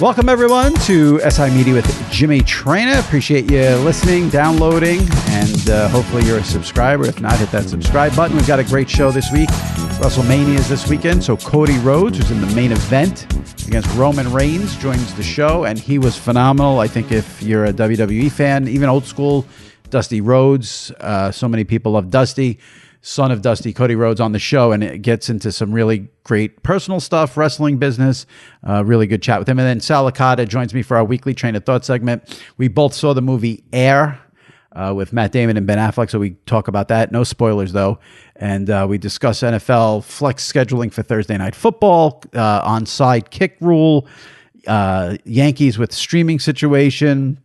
Welcome, everyone, to SI Media with Jimmy Traina. Appreciate you listening, downloading, and hopefully you're a subscriber. If not, hit that subscribe button. We've got a great show this week. WrestleMania is this weekend, so Cody Rhodes, who's in the main event against Roman Reigns, joins the show, and he was phenomenal. I think if you're a WWE fan, even old school, Dusty Rhodes, so many people love Dusty. Son of Dusty, Cody Rhodes, on the show, and it gets into some really great personal stuff, wrestling business, really good chat with him. And then Sal Licata joins me for our weekly Traina Thoughts segment. We both saw the movie Air with Matt Damon and Ben Affleck, so we talk about that. No spoilers, though. And we discuss NFL flex scheduling for Thursday Night Football, onside kick rule, Yankees with streaming situation,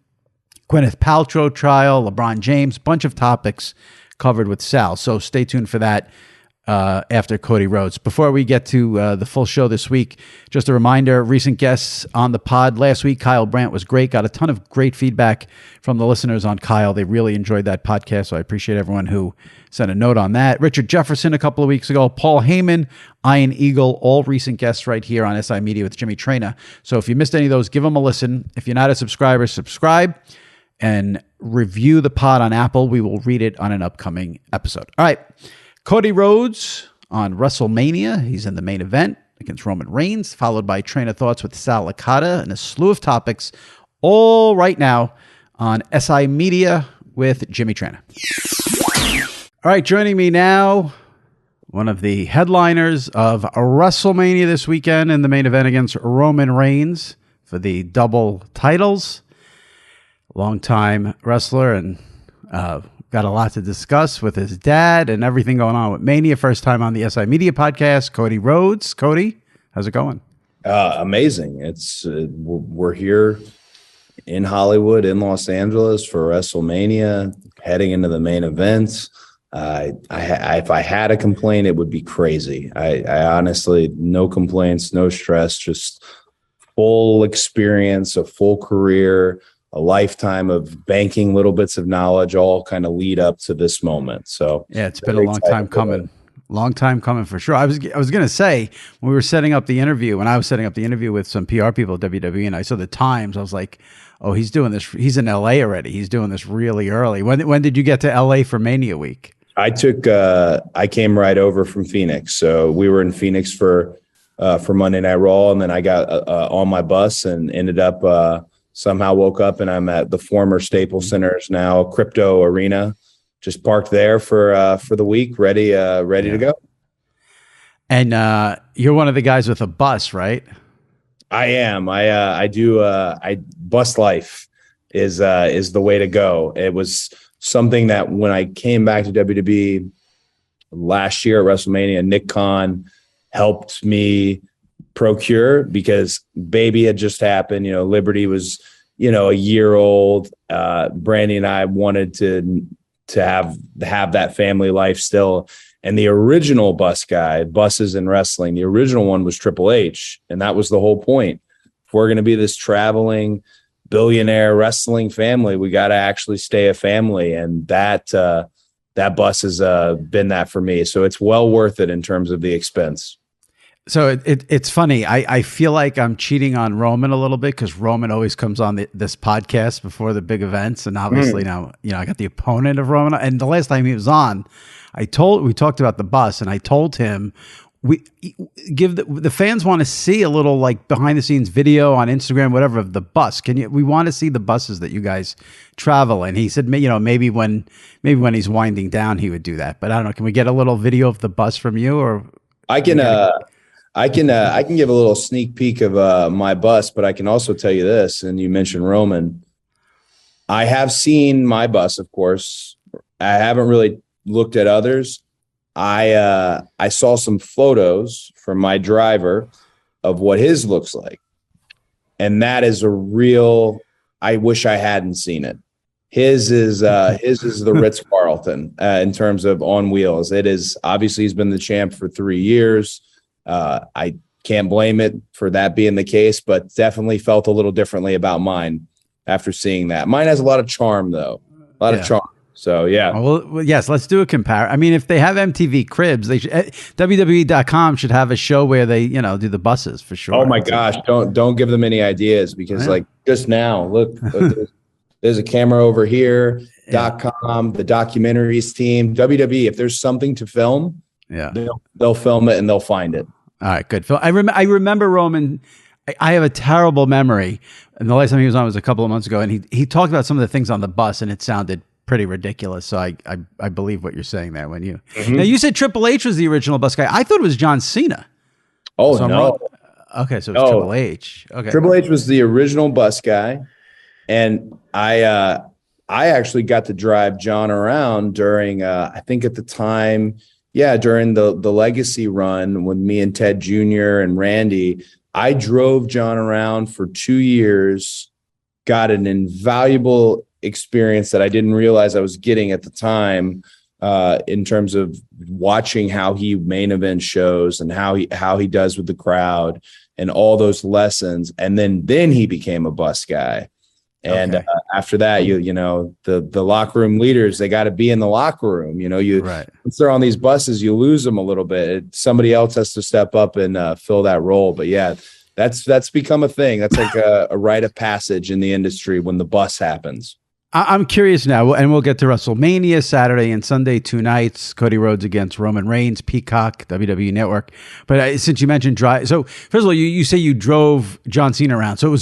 Gwyneth Paltrow trial, LeBron James, bunch of topics covered with Sal. So stay tuned for that after Cody Rhodes. Before we get to the full show this week, just a reminder, recent guests on the pod last week, Kyle Brandt was great. Got a ton of great feedback from the listeners on Kyle. They really enjoyed that podcast, so I appreciate everyone who sent a note on that. Richard Jefferson a couple of weeks ago, Paul Heyman, Iron Eagle, all recent guests right here on SI Media with Jimmy Traina. So if you missed any of those, give them a listen. If you're not a subscriber, subscribe and review the pod on Apple. We will read it on an upcoming episode. All right. Cody Rhodes on WrestleMania. He's in the main event against Roman Reigns, followed by Traina Thoughts with Sal Licata and a slew of topics, all right now on SI Media with Jimmy Traina. All right. Joining me now, one of the headliners of WrestleMania this weekend in the main event against Roman Reigns for the double titles. Longtime wrestler and got a lot to discuss with his dad and everything going on with Mania. First time on the SI Media podcast, Cody Rhodes. Cody, how's it going? Amazing. We're here in Hollywood, in Los Angeles for WrestleMania, heading into the main event. If I had a complaint, it would be crazy. I honestly, no complaints, no stress, just full experience, a full career, a lifetime of banking little bits of knowledge, all kind of lead up to this moment. So yeah, it's been a long time coming. Long time coming for sure. I was going to say, when we were setting up the interview, when I was setting up the interview with some PR people at WWE, and I saw the times, I was like, oh, he's doing this. He's in LA already. He's doing this really early. When did you get to LA for Mania week? I came right over from Phoenix. So we were in Phoenix for Monday Night Raw, and then I got on my bus and ended up somehow woke up and I'm at the former Staples Center's now Crypto Arena, just parked there for the week, ready to go. And you're one of the guys with a bus, right? I am. I do. Bus life is the way to go. It was something that when I came back to WWE last year at WrestleMania, Nick Khan helped me procure, because baby had just happened. Liberty was, a year old. Brandy and I wanted to have that family life still. And the original buses in wrestling, the original one was Triple H. And that was the whole point. If we're going to be this traveling billionaire wrestling family, we got to actually stay a family. And that bus has been that for me. So it's well worth it in terms of the expense. So it's funny. I feel like I'm cheating on Roman a little bit, because Roman always comes on this podcast before the big events, and obviously now I got the opponent of Roman. And the last time he was on, we talked about the bus, and I told him we give the fans want to see a little like behind the scenes video on Instagram, whatever, of the bus. We want to see the buses that you guys travel. And he said, maybe when he's winding down, he would do that. But I don't know. Can we get a little video of the bus from you, or I can give a little sneak peek of my bus, but I can also tell you this, and you mentioned Roman. I have seen my bus, of course. I haven't really looked at others. I saw some photos from my driver of what his looks like. And that is a real, I wish I hadn't seen it. His is the Ritz-Carlton in terms of on wheels. It is, obviously he's been the champ for 3 years. I can't blame it for that being the case, but definitely felt a little differently about mine after seeing that. Mine has a lot of charm, though. A lot of charm. So yeah. Well, yes, let's do a compare. I mean, if they have MTV Cribs, they should, WWE.com should have a show where they, do the buses for sure. Oh my gosh, don't give them any ideas, because like just now, look, there's a camera over here. .com, the documentaries team, WWE. If there's something to film, they'll film it and they'll find it. All right, good. Phil, I remember Roman. I have a terrible memory, and the last time he was on was a couple of months ago, and he talked about some of the things on the bus, and it sounded pretty ridiculous. So I believe what you're saying there. When you now you said Triple H was the original bus guy. I thought it was John Cena. Oh so no. Okay, so it's Triple H. Okay, Triple H was the original bus guy, and I actually got to drive John around during I think at the time, during the Legacy run with me and Ted Jr. and Randy. I drove John around for 2 years, got an invaluable experience that I didn't realize I was getting at the time, in terms of watching how he main event shows and how he does with the crowd and all those lessons. And then he became a bus guy. And after that, the locker room leaders, they got to be in the locker room. Once they're on these buses, you lose them a little bit. Somebody else has to step up and fill that role. But that's become a thing. That's like a rite of passage in the industry when the bus happens. I'm curious now, and we'll get to WrestleMania Saturday and Sunday, 2 nights. Cody Rhodes against Roman Reigns, Peacock, WWE Network. But since you mentioned drive, so first of all, you say you drove John Cena around. So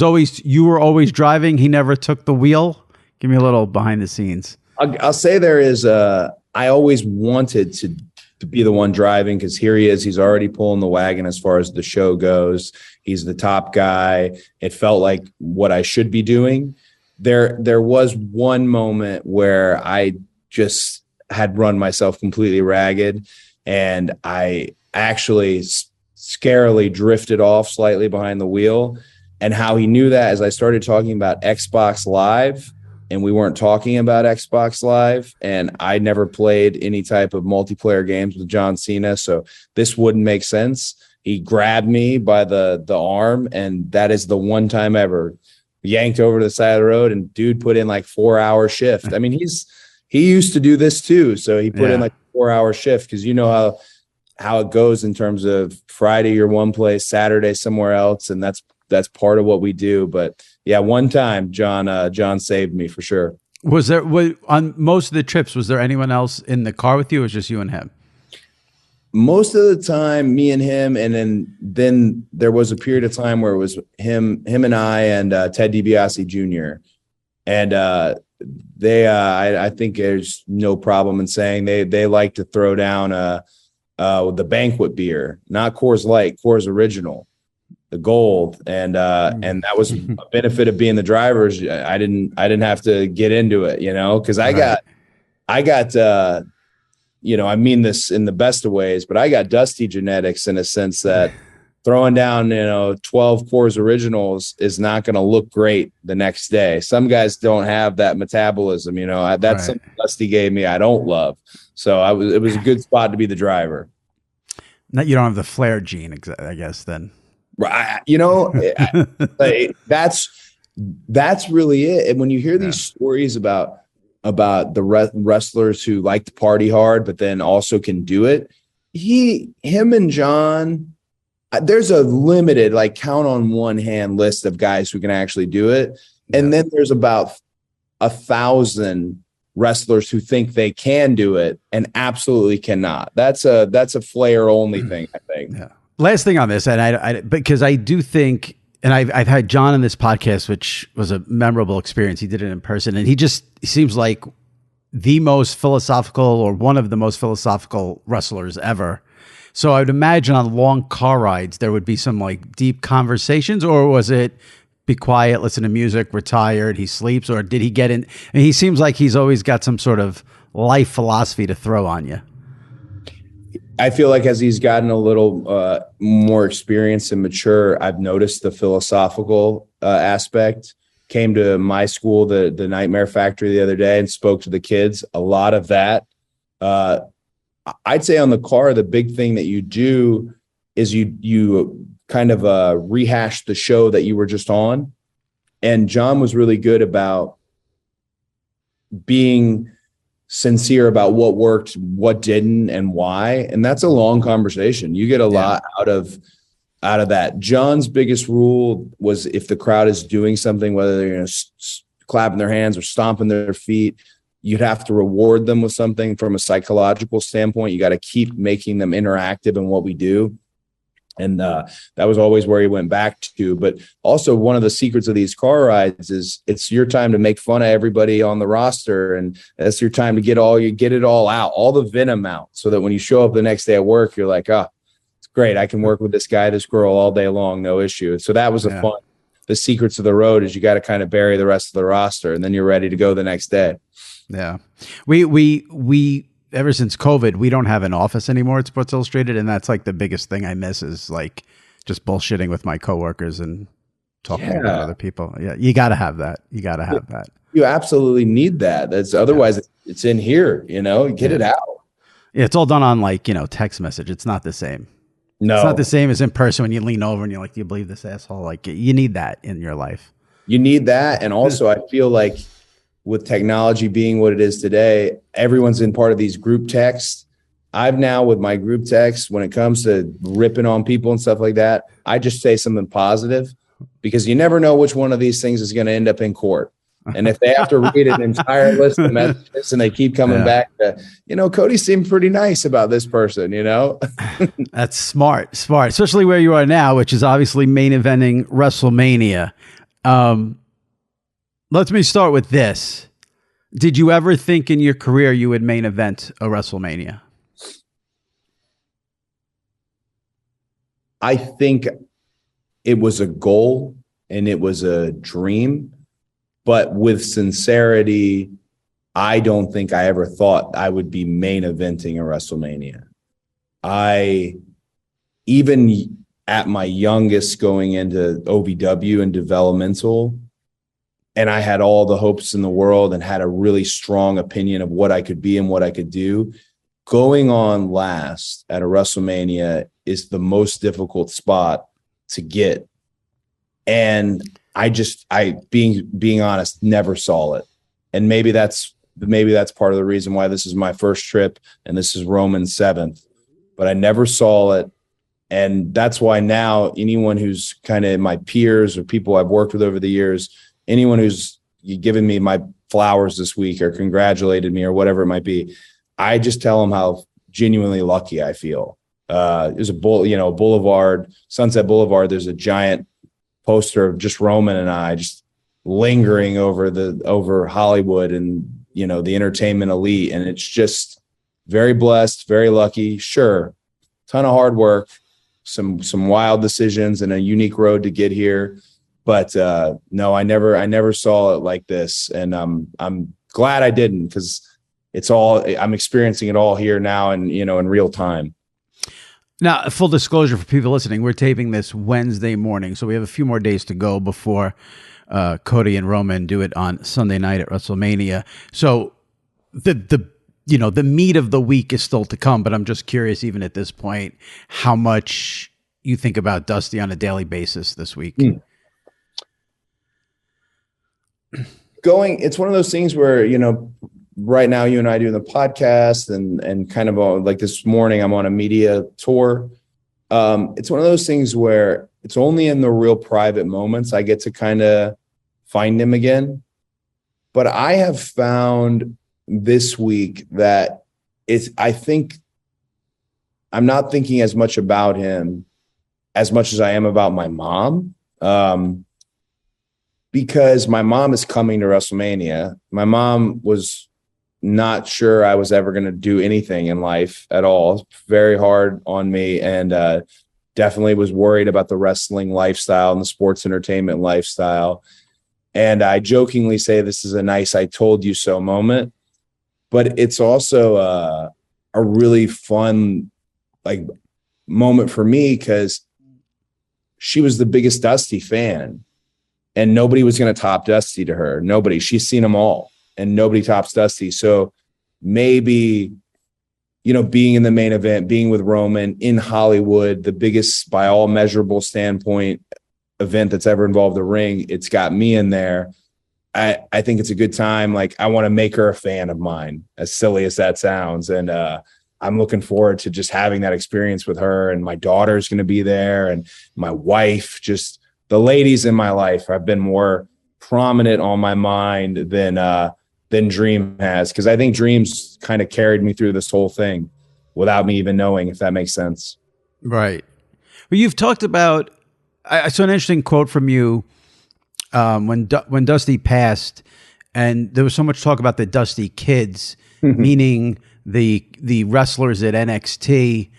you were always driving. He never took the wheel. Give me a little behind the scenes. I'll say there is I always wanted to be the one driving, because here he is. He's already pulling the wagon as far as the show goes. He's the top guy. It felt like what I should be doing. There was one moment where I just had run myself completely ragged, and I actually scarily drifted off slightly behind the wheel. And how he knew that, as I started talking about Xbox Live, and we weren't talking about Xbox Live, and I never played any type of multiplayer games with John Cena, so this wouldn't make sense. He grabbed me by the arm, and that is the one time ever. Yanked over to the side of the road, and dude put in like 4-hour shift. I mean, he used to do this too. So he put in like a 4-hour shift, because you know how it goes in terms of Friday you're one place, Saturday somewhere else. And that's part of what we do. But one time John saved me for sure. Was there on most of the trips, was there anyone else in the car with you, or was just you and him? Most of the time, me and him, and then there was a period of time where it was him and I and Ted DiBiase Jr. And I think there's no problem in saying they like to throw down the banquet beer, not Coors Light, Coors Original, the gold, and that was a benefit of being the drivers. I didn't have to get into it, because I got. I mean this in the best of ways, but I got dusty genetics in a sense that throwing down, 12 Coors Originals is not going to look great the next day. Some guys don't have that metabolism, that's something Dusty gave me I don't love. So it was a good spot to be the driver. You don't have the flare gene, I guess, then. Right. That's really it. And when you hear these stories about the wrestlers who like to party hard, but then also can do it. Him and John, there's a limited, like count on one hand list of guys who can actually do it. And then there's about 1,000 wrestlers who think they can do it and absolutely cannot. That's a flair only thing, I think. Yeah. Last thing on this, and I because I do think, and I've had John on this podcast, which was a memorable experience. He did it in person, and he seems like the most philosophical, or one of the most philosophical wrestlers ever. So I would imagine on long car rides, there would be some like deep conversations, or was it be quiet, listen to music, retired, he sleeps, or did he get in? I mean, he seems like he's always got some sort of life philosophy to throw on you. I feel like as he's gotten a little more experienced and mature, I've noticed the philosophical aspect. Came to my school, the Nightmare Factory, the other day and spoke to the kids. A lot of that. I'd say on the car, the big thing that you do is you kind of rehash the show that you were just on. And John was really good about being sincere about what worked, what didn't, and why. And that's a long conversation. You get a lot out of that. John's biggest rule was if the crowd is doing something, whether they're clapping their hands or stomping their feet, you'd have to reward them with something from a psychological standpoint. You got to keep making them interactive in what we do. And that was always where he went back to. But also one of the secrets of these car rides is it's your time to make fun of everybody on the roster. And that's your time to get it all out, all the venom out, so that when you show up the next day at work, you're like, oh, it's great. I can work with this guy, this girl all day long. No issue. So that was fun. The secrets of the road is you got to kind of bury the rest of the roster and then you're ready to go the next day. Yeah. We ever since COVID, we don't have an office anymore at Sports Illustrated. And that's like the biggest thing I miss is like just bullshitting with my coworkers and talking about other people. Yeah. You got to have that. You absolutely need that. That's otherwise it's in here, get it out. Yeah. It's all done on like, text message. It's not the same. No, it's not the same as in person when you lean over and you're like, do you believe this asshole? Like you need that in your life. You need that. And also I feel like with technology being what it is today, everyone's in part of these group texts. I've now with my group text, when it comes to ripping on people and stuff like that, I just say something positive because you never know which one of these things is going to end up in court. And if they have to read an entire list of messages and they keep coming back to, Cody seemed pretty nice about this person, That's smart, especially where you are now, which is obviously main eventing WrestleMania. Let me start with this. Did you ever think in your career you would main event a WrestleMania? I think it was a goal and it was a dream. But with sincerity, I don't think I ever thought I would be main eventing a WrestleMania. Even at my youngest going into OVW and developmental, and I had all the hopes in the world and had a really strong opinion of what I could be and what I could do, going on last at a WrestleMania is the most difficult spot to get. And I being honest, never saw it. And maybe that's part of the reason why this is my first trip and this is Roman's 7th, but I never saw it. And that's why now anyone who's kind of my peers or people I've worked with over the years, anyone who's given me my flowers this week or congratulated me or whatever it might be, I just tell them how genuinely lucky I feel. There's a boulevard, Sunset Boulevard. There's a giant poster of just Roman and I just lingering over Hollywood and, the entertainment elite. And it's just very blessed, very lucky. Sure. Ton of hard work, some wild decisions and a unique road to get here. But no, I never saw it like this. And I'm glad I didn't, because I'm experiencing it all here now and, in real time. Now, full disclosure for people listening, we're taping this Wednesday morning, so we have a few more days to go before Cody and Roman do it on Sunday night at WrestleMania. So the meat of the week is still to come, but I'm just curious, even at this point, how much you think about Dusty on a daily basis this week. It's one of those things where, right now you and I doing the podcast and kind of like this morning, I'm on a media tour. It's one of those things where it's only in the real private moments I get to kind of find him again. But I have found this week that I think I'm not thinking as much about him as much as I am about my mom. Because my mom is coming to WrestleMania. My mom was not sure I was ever going to do anything in life at all. Very hard on me, and definitely was worried about the wrestling lifestyle and the sports entertainment lifestyle. And I jokingly say this is a nice "I told you so" moment, but it's also a really fun moment for me because she was the biggest Dusty fan. And nobody was going to top Dusty to her. Nobody. She's seen them all, and nobody tops Dusty. So maybe, being in the main event, being with Roman in Hollywood, the biggest by all measurable standpoint event that's ever involved a ring, it's got me in there. I think it's a good time. Like, I want to make her a fan of mine, as silly as that sounds. And I'm looking forward to just having that experience with her. And my daughter's going to be there, and my wife. Just the ladies in my life have been more prominent on my mind than Dream has, because I think Dream's kind of carried me through this whole thing without me even knowing, if that makes sense. Right. Well, you've talked about. I saw an interesting quote from you when Dusty passed, and there was so much talk about the Dusty kids, meaning the wrestlers at NXT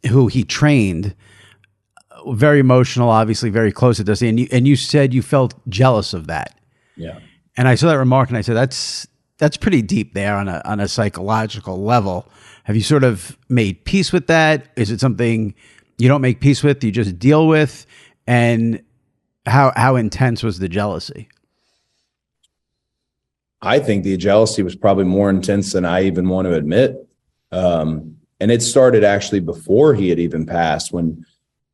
who he trained. Very emotional, obviously very close to Dusty, and you said you felt jealous of that. Yeah. And I saw that remark, and I said that's pretty deep there on a psychological level. Have you sort of made peace with that? Is it something you don't make peace with, you just deal with? And how intense was the jealousy? I think the jealousy was probably more intense than I even want to admit. And it started actually before he had even passed, when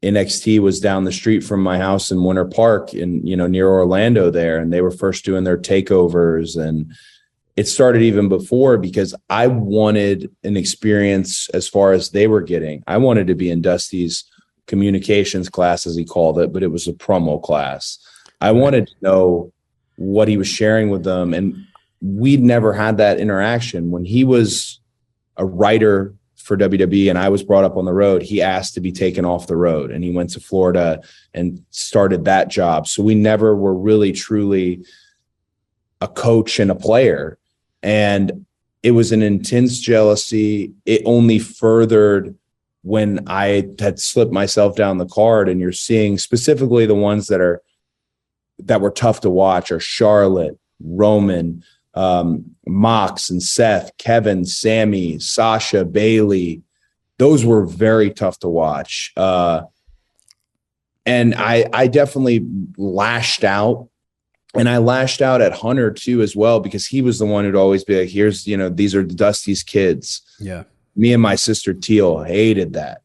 NXT was down the street from my house in Winter Park near Orlando there. And they were first doing their takeovers, and it started even before, because I wanted an experience as far as they were getting. I wanted to be in Dusty's communications class, as he called it, but it was a promo class. I wanted to know what he was sharing with them. And we'd never had that interaction. When he was a writer for WWE and I was brought up on the road, he asked to be taken off the road, and he went to Florida and started that job. So we never were really truly a coach and a player. And it was an intense jealousy. It only furthered when I had slipped myself down the card, and you're seeing specifically the ones that were tough to watch are Charlotte, Roman, Mox and Seth, Kevin, Sammy, Sasha, Bailey. Those were very tough to watch. And I definitely lashed out. And I lashed out at Hunter too, as well, because he was the one who'd always be like, here's, these are Dusty's kids. Yeah. Me and my sister Teal hated that.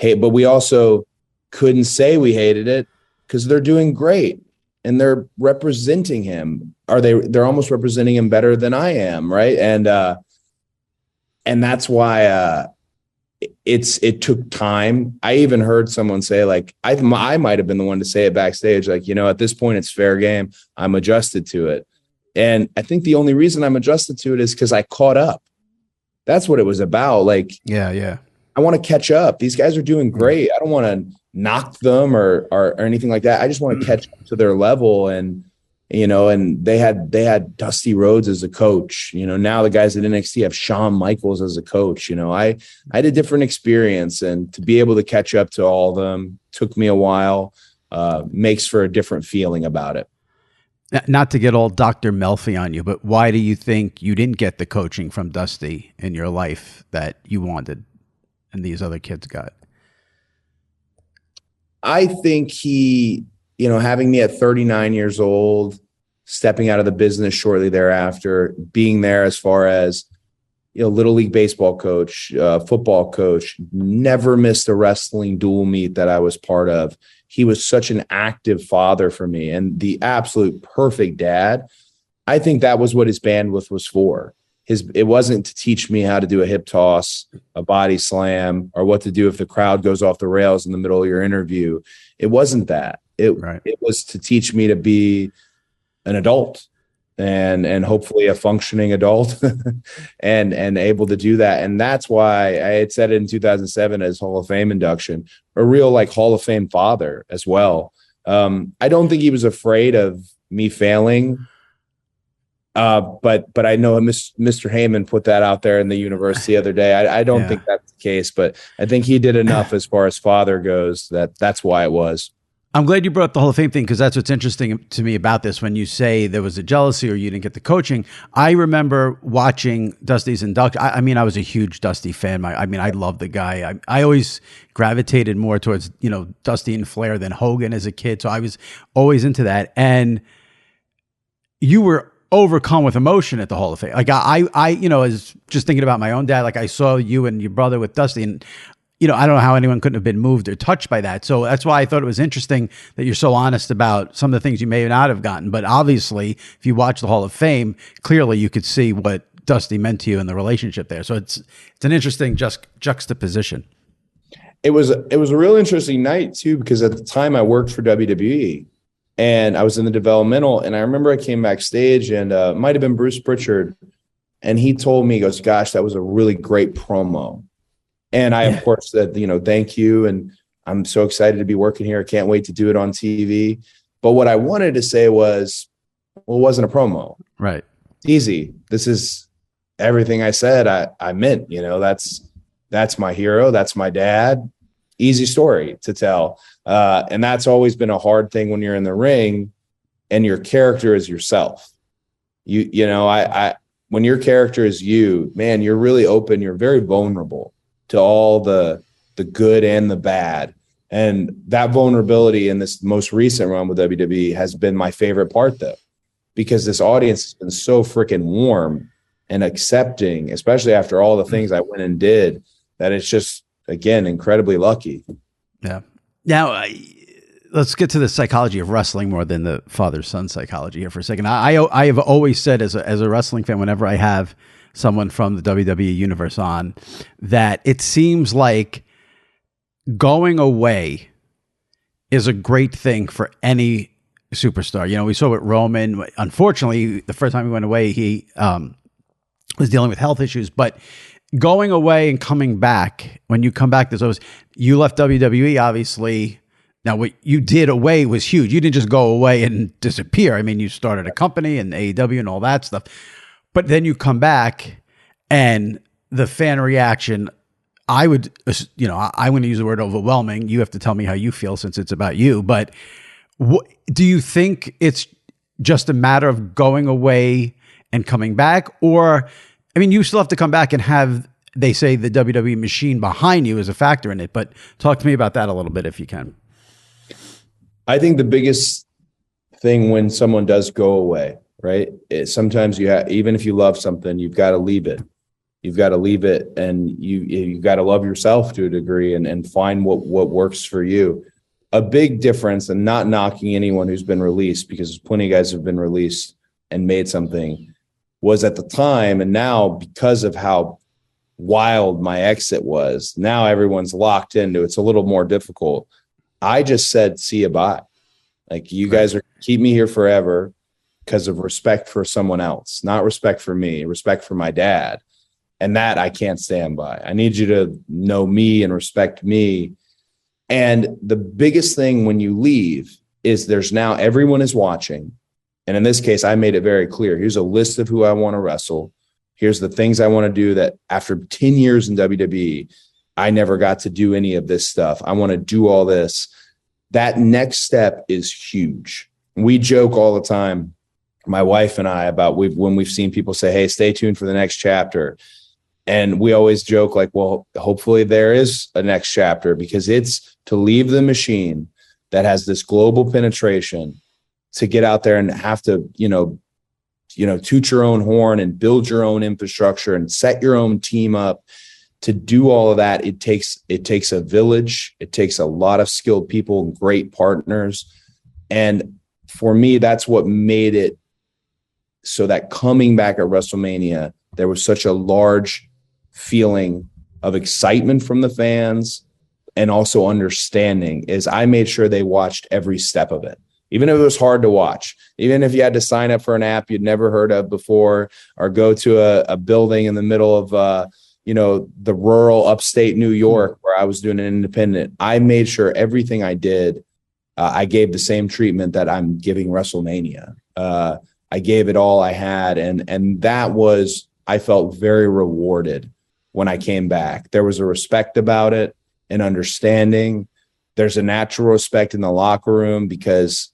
But we also couldn't say we hated it, because they're doing great and they're representing him. They're almost representing him better than I am. Right. And that's why it took time. I even heard someone say, like, I might have been the one to say it backstage, like, at this point it's fair game. I'm adjusted to it. And I think the only reason I'm adjusted to it is because I caught up. That's what it was about. Like, yeah. I want to catch up. These guys are doing great. I don't want to knock them or anything like that. I just want to catch up to their level. And, and they had Dusty Rhodes as a coach. Now the guys at NXT have Shawn Michaels as a coach. I had a different experience, and to be able to catch up to all of them took me a while. Makes for a different feeling about it. Not to get all Dr. Melfi on you, but why do you think you didn't get the coaching from Dusty in your life that you wanted and these other kids got? I think he, having me at 39 years old, stepping out of the business shortly thereafter, being there as far as, Little League baseball coach, football coach, never missed a wrestling dual meet that I was part of. He was such an active father for me and the absolute perfect dad. I think that was what his bandwidth was for. It wasn't to teach me how to do a hip toss, a body slam, or what to do if the crowd goes off the rails in the middle of your interview. It wasn't that. It was to teach me to be an adult and hopefully a functioning adult and able to do that. And that's why I had said it in 2007 as Hall of Fame induction, a real like Hall of Fame father as well. I don't think he was afraid of me failing. But I know Mr. Heyman put that out there in the universe the other day. I don't think that's the case, but I think he did enough as far as father goes that's why it was. I'm glad you brought up the Hall of Fame thing, because that's what's interesting to me about this. When you say there was a jealousy or you didn't get the coaching, I remember watching Dusty's induction. I mean, I was a huge Dusty fan. I love the guy. I always gravitated more towards, Dusty and Flair than Hogan as a kid. So I was always into that. And you were overcome with emotion at the Hall of Fame. Like I was just thinking about my own dad. Like I saw you and your brother with Dusty, and I don't know how anyone couldn't have been moved or touched by that. So that's why I thought it was interesting that you're so honest about some of the things you may not have gotten. But obviously, if you watch the Hall of Fame, clearly you could see what Dusty meant to you in the relationship there. So it's an interesting juxtaposition. It was a real interesting night too, because at the time I worked for WWE and I was in the developmental, and I remember I came backstage and it might have been Bruce Pritchard, and he told me, he goes, "Gosh, that was a really great promo." And I, of course, said, thank you. And I'm so excited to be working here. I can't wait to do it on TV. But what I wanted to say was, well, it wasn't a promo. Right. It's easy. This is everything I said. I meant, that's my hero. That's my dad. Easy story to tell. And that's always been a hard thing when you're in the ring and your character is yourself. When your character is you, man, you're really open. You're very vulnerable to all the good and the bad. And that vulnerability in this most recent run with WWE has been my favorite part, though, because this audience has been so freaking warm and accepting, especially after all the things I went and did, that it's just, again, incredibly lucky. Yeah. Now, let's get to the psychology of wrestling more than the father-son psychology here for a second. I have always said as a wrestling fan, whenever I have someone from the WWE universe on, that it seems like going away is a great thing for any superstar. We saw with Roman. Unfortunately, the first time he went away, he was dealing with health issues. But going away and coming back, when you come back, you left WWE, obviously. Now, what you did away was huge. You didn't just go away and disappear. I mean, you started a company and AEW and all that stuff. But then you come back and the fan reaction, I want to use the word overwhelming. You have to tell me how you feel since it's about you. But do you think it's just a matter of going away and coming back? Or, I mean, you still have to come back and have, they say, the WWE machine behind you as a factor in it. But talk to me about that a little bit if you can. I think the biggest thing when someone does go away, right? Sometimes even if you love something, you've got to leave it. You've got to leave it, and you've got to love yourself to a degree and find what works for you. A big difference, and not knocking anyone who's been released, because plenty of guys have been released and made something, was at the time, and now because of how wild my exit was, now everyone's locked into it. It's a little more difficult. I just said, see you, bye. Like, you guys are keep me here forever because of respect for someone else, not respect for me, respect for my dad. And that I can't stand by. I need you to know me and respect me. And the biggest thing when you leave is there's now everyone is watching. And in this case, I made it very clear. Here's a list of who I want to wrestle. Here's the things I want to do that after 10 years in WWE, I never got to do any of this stuff. I want to do all this. That next step is huge. We joke all the time, my wife and I, about when we've seen people say, hey, stay tuned for the next chapter. And we always joke like, well, hopefully there is a next chapter, because it's to leave the machine that has this global penetration to get out there and have to, toot your own horn and build your own infrastructure and set your own team up. To do all of that, it takes a village. It takes a lot of skilled people and great partners. And for me, that's what made it so that coming back at WrestleMania, there was such a large feeling of excitement from the fans, and also understanding is I made sure they watched every step of it. Even if it was hard to watch, even if you had to sign up for an app you'd never heard of before, or go to a building in the middle of, the rural upstate New York where I was doing an independent, I made sure everything I did, I gave the same treatment that I'm giving WrestleMania. I gave it all I had. And that was, I felt very rewarded when I came back. There was a respect about it, an understanding. There's a natural respect in the locker room, because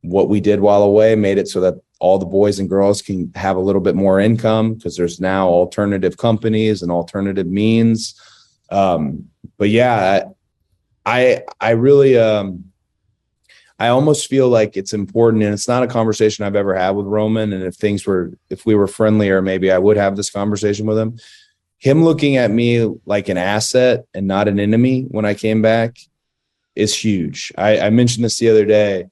what we did while away made it so that all the boys and girls can have a little bit more income, because there's now alternative companies and alternative means. But yeah, I really, I almost feel like it's important, and it's not a conversation I've ever had with Roman. And if we were friendlier, maybe I would have this conversation with him. him looking at me like an asset and not an enemy when I came back is huge. I mentioned this the other day.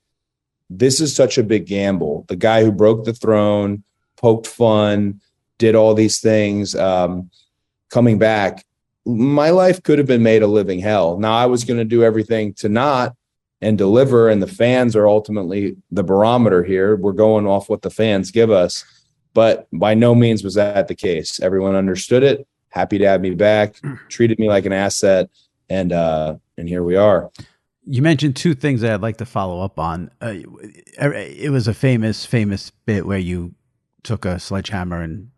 This is such a big gamble. The guy who broke the throne, poked fun, did all these things, coming back, my life could have been made a living hell. Now I was going to do everything to not and deliver, and the fans are ultimately the barometer here. We're going off what the fans give us, but by no means was that the case. Everyone understood it, happy to have me back, treated me like an asset, and here we are. You mentioned two things that I'd like to follow up on. It was a famous bit where you took a sledgehammer and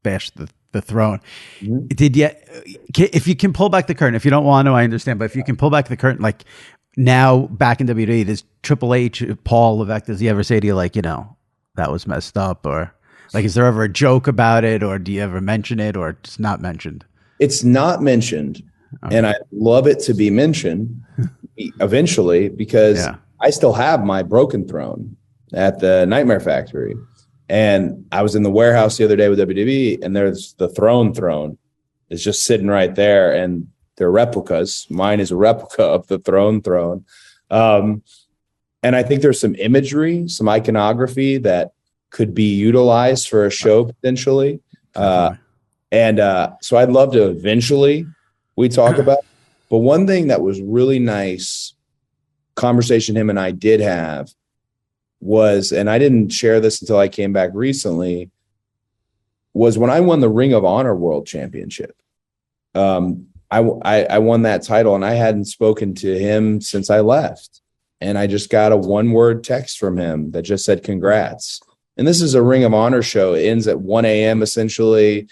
bashed the throne. Mm-hmm. If you can pull back the curtain, if you don't want to, I understand, but if you can pull back the curtain, like now back in WWE, does Triple H, Paul Levesque, does he ever say to you, like, that was messed up, or like, is there ever a joke about it, or do you ever mention it, or it's not mentioned? It's not mentioned. Okay. And I love it to be mentioned eventually, because I still have my broken throne at the Nightmare Factory. And I was in the warehouse the other day with WWE, and there's the throne is just sitting right there, and they're replicas. Mine is a replica of the throne. And I think there's some imagery, some iconography that could be utilized for a show potentially. So I'd love to eventually we talk about. But one thing that was really nice conversation him and I did have was, and I didn't share this until I came back recently, was when I won the Ring of Honor World Championship. I won that title, and I hadn't spoken to him since I left. And I just got a one-word text from him that just said, congrats. And this is a Ring of Honor show. It ends at 1 a.m. essentially.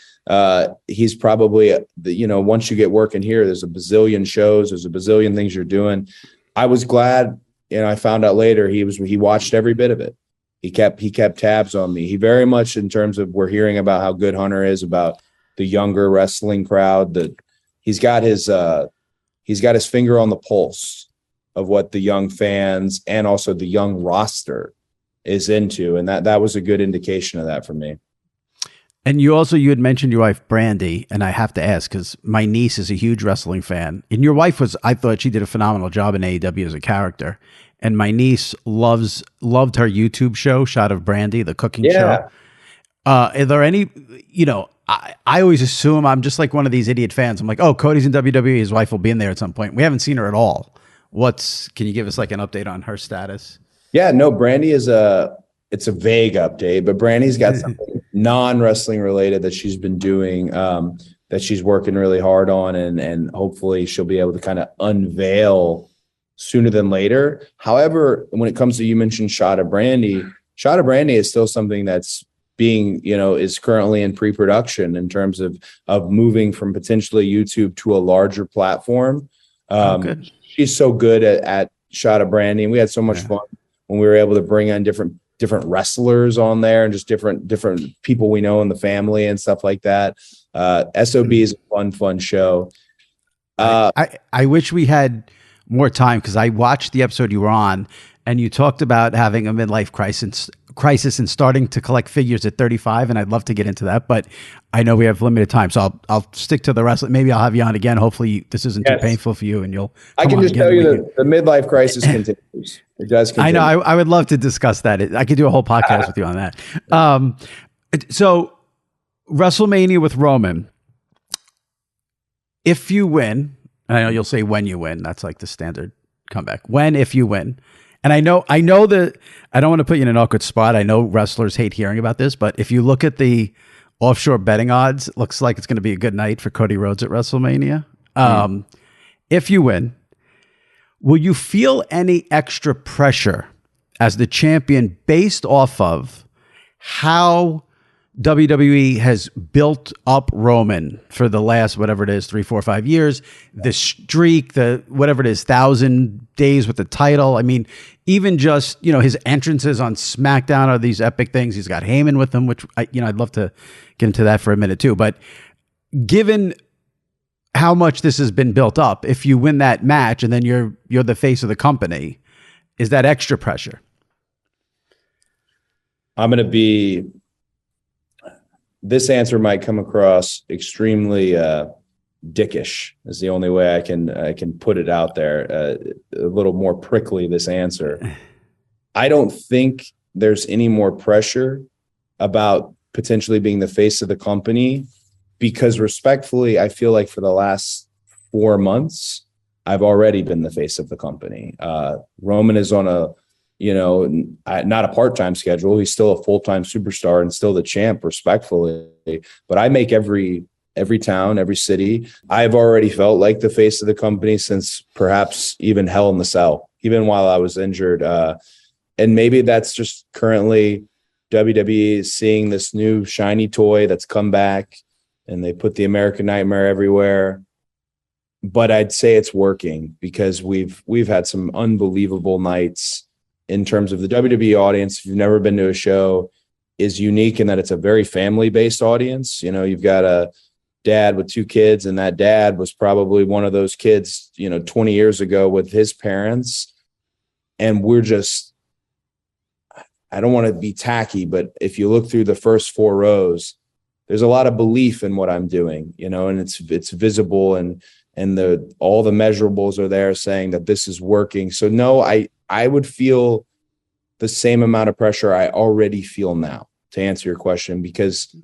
He's probably, once you get working here, there's a bazillion shows. There's a bazillion things you're doing. I was glad, I found out later he watched every bit of it. He kept tabs on me. He very much, in terms of, we're hearing about how good Hunter is about the younger wrestling crowd, that he's got his finger on the pulse of what the young fans and also the young roster is into. And that was a good indication of that for me. And you had mentioned your wife, Brandy, and I have to ask, because my niece is a huge wrestling fan. And your wife I thought she did a phenomenal job in AEW as a character. And my niece loved her YouTube show, Shot of Brandy, the cooking show. Are there any, I always assume, I'm just like one of these idiot fans. I'm like, oh, Cody's in WWE. His wife will be in there at some point. We haven't seen her at all. Can you give us like an update on her status? Yeah, no, Brandy it's a vague update, but Brandy's got something non-wrestling related that she's been doing, that she's working really hard on, and hopefully she'll be able to kind of unveil sooner than later. However, when it comes to, you mentioned Shot of Brandy is still something that's being, is currently in pre-production in terms of moving from potentially YouTube to a larger platform. Good. She's so good at Shot of Brandy, and we had so much fun when we were able to bring on different wrestlers on there, and just different people we know in the family and stuff like that. SOB is a fun show. I wish we had more time, because I watched the episode you were on, and you talked about having a midlife crisis and starting to collect figures at 35, and I'd love to get into that, but I know we have limited time, so I'll stick to the wrestling. Maybe I'll have you on again. Hopefully this isn't too painful for you, and I can just tell you that the midlife crisis continues. It does continue. I know. I would love to discuss that. I could do a whole podcast with you on that. So WrestleMania with Roman, if you win, and I know you'll say when you win, that's like the standard comeback. If you win. And I know that I don't want to put you in an awkward spot. I know wrestlers hate hearing about this, but if you look at the offshore betting odds, it looks like it's going to be a good night for Cody Rhodes at WrestleMania. If you win, will you feel any extra pressure as the champion based off of how WWE has built up Roman for the last, whatever it is, 3, 4, 5 years, the streak, the whatever it is, 1,000 days with the title. I mean, even just, his entrances on SmackDown are these epic things. He's got Heyman with him, which I'd love to get into that for a minute too. But given how much this has been built up, if you win that match and then you're the face of the company, is that extra pressure? I'm going to be this answer might come across extremely dickish is the only way I can put it out there. A little more prickly, this answer. I don't think there's any more pressure about potentially being the face of the company, because respectfully, I feel like for the last 4 months, I've already been the face of the company. Roman is on a, not a part-time schedule. He's still a full-time superstar and still the champ, respectfully. But I make every town, every city. I've already felt like the face of the company since perhaps even Hell in the Cell, even while I was injured. And maybe that's just currently WWE is seeing this new shiny toy that's come back, and they put the American Nightmare everywhere. But I'd say it's working, because we've had some unbelievable nights in terms of the WWE audience. If you've never been to a show, is unique in that it's a very family-based audience. You've got a dad with 2 kids, and that dad was probably one of those kids, 20 years ago with his parents. And we're just, I don't want to be tacky, but if you look through the first 4 rows, there's a lot of belief in what I'm doing, and it's visible, and all the measurables are there saying that this is working. So no, I would feel the same amount of pressure I already feel now, to answer your question, because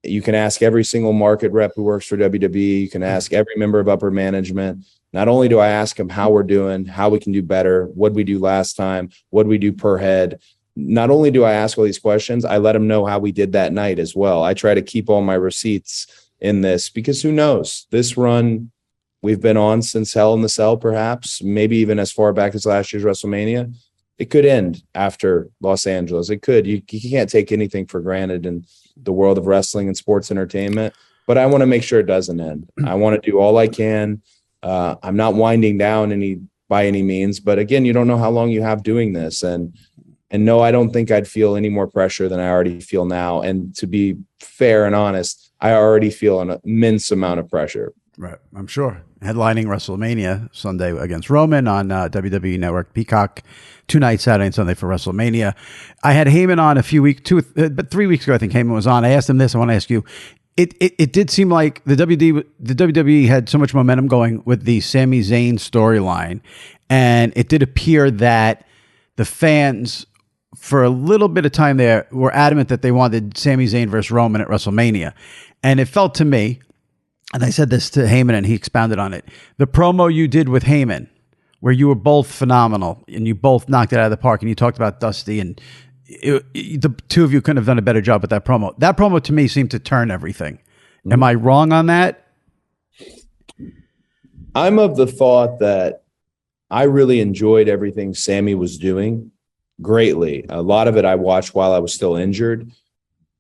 you can ask every single market rep who works for WWE. You can ask every member of upper management. Not only do I ask them how we're doing, how we can do better, what we do last time, what we do per head. Not only do I ask all these questions, I let them know how we did that night as well. I try to keep all my receipts in this, because who knows? This run we've been on since Hell in the Cell, perhaps, maybe even as far back as last year's WrestleMania, it could end after Los Angeles. It could. You can't take anything for granted in the world of wrestling and sports entertainment, but I want to make sure it doesn't end. I want to do all I can. I'm not winding down by any means, but again, you don't know how long you have doing this. And no, I don't think I'd feel any more pressure than I already feel now. And to be fair and honest, I already feel an immense amount of pressure. Right, I'm sure. Headlining WrestleMania Sunday against Roman on WWE Network Peacock, 2 nights, Saturday and Sunday for WrestleMania. I had Heyman on 3 weeks ago. I think Heyman was on. I asked him this. I want to ask you. It did seem like the WWE had so much momentum going with the Sami Zayn storyline, and it did appear that the fans, for a little bit of time there, were adamant that they wanted Sami Zayn versus Roman at WrestleMania, and it felt to me. And I said this to Heyman, and he expounded on it. The promo you did with Heyman, where you were both phenomenal, and you both knocked it out of the park, and you talked about Dusty, and the two of you couldn't have done a better job with that promo. That promo, to me, seemed to turn everything. Mm-hmm. Am I wrong on that? I'm of the thought that I really enjoyed everything Sammy was doing greatly. A lot of it I watched while I was still injured.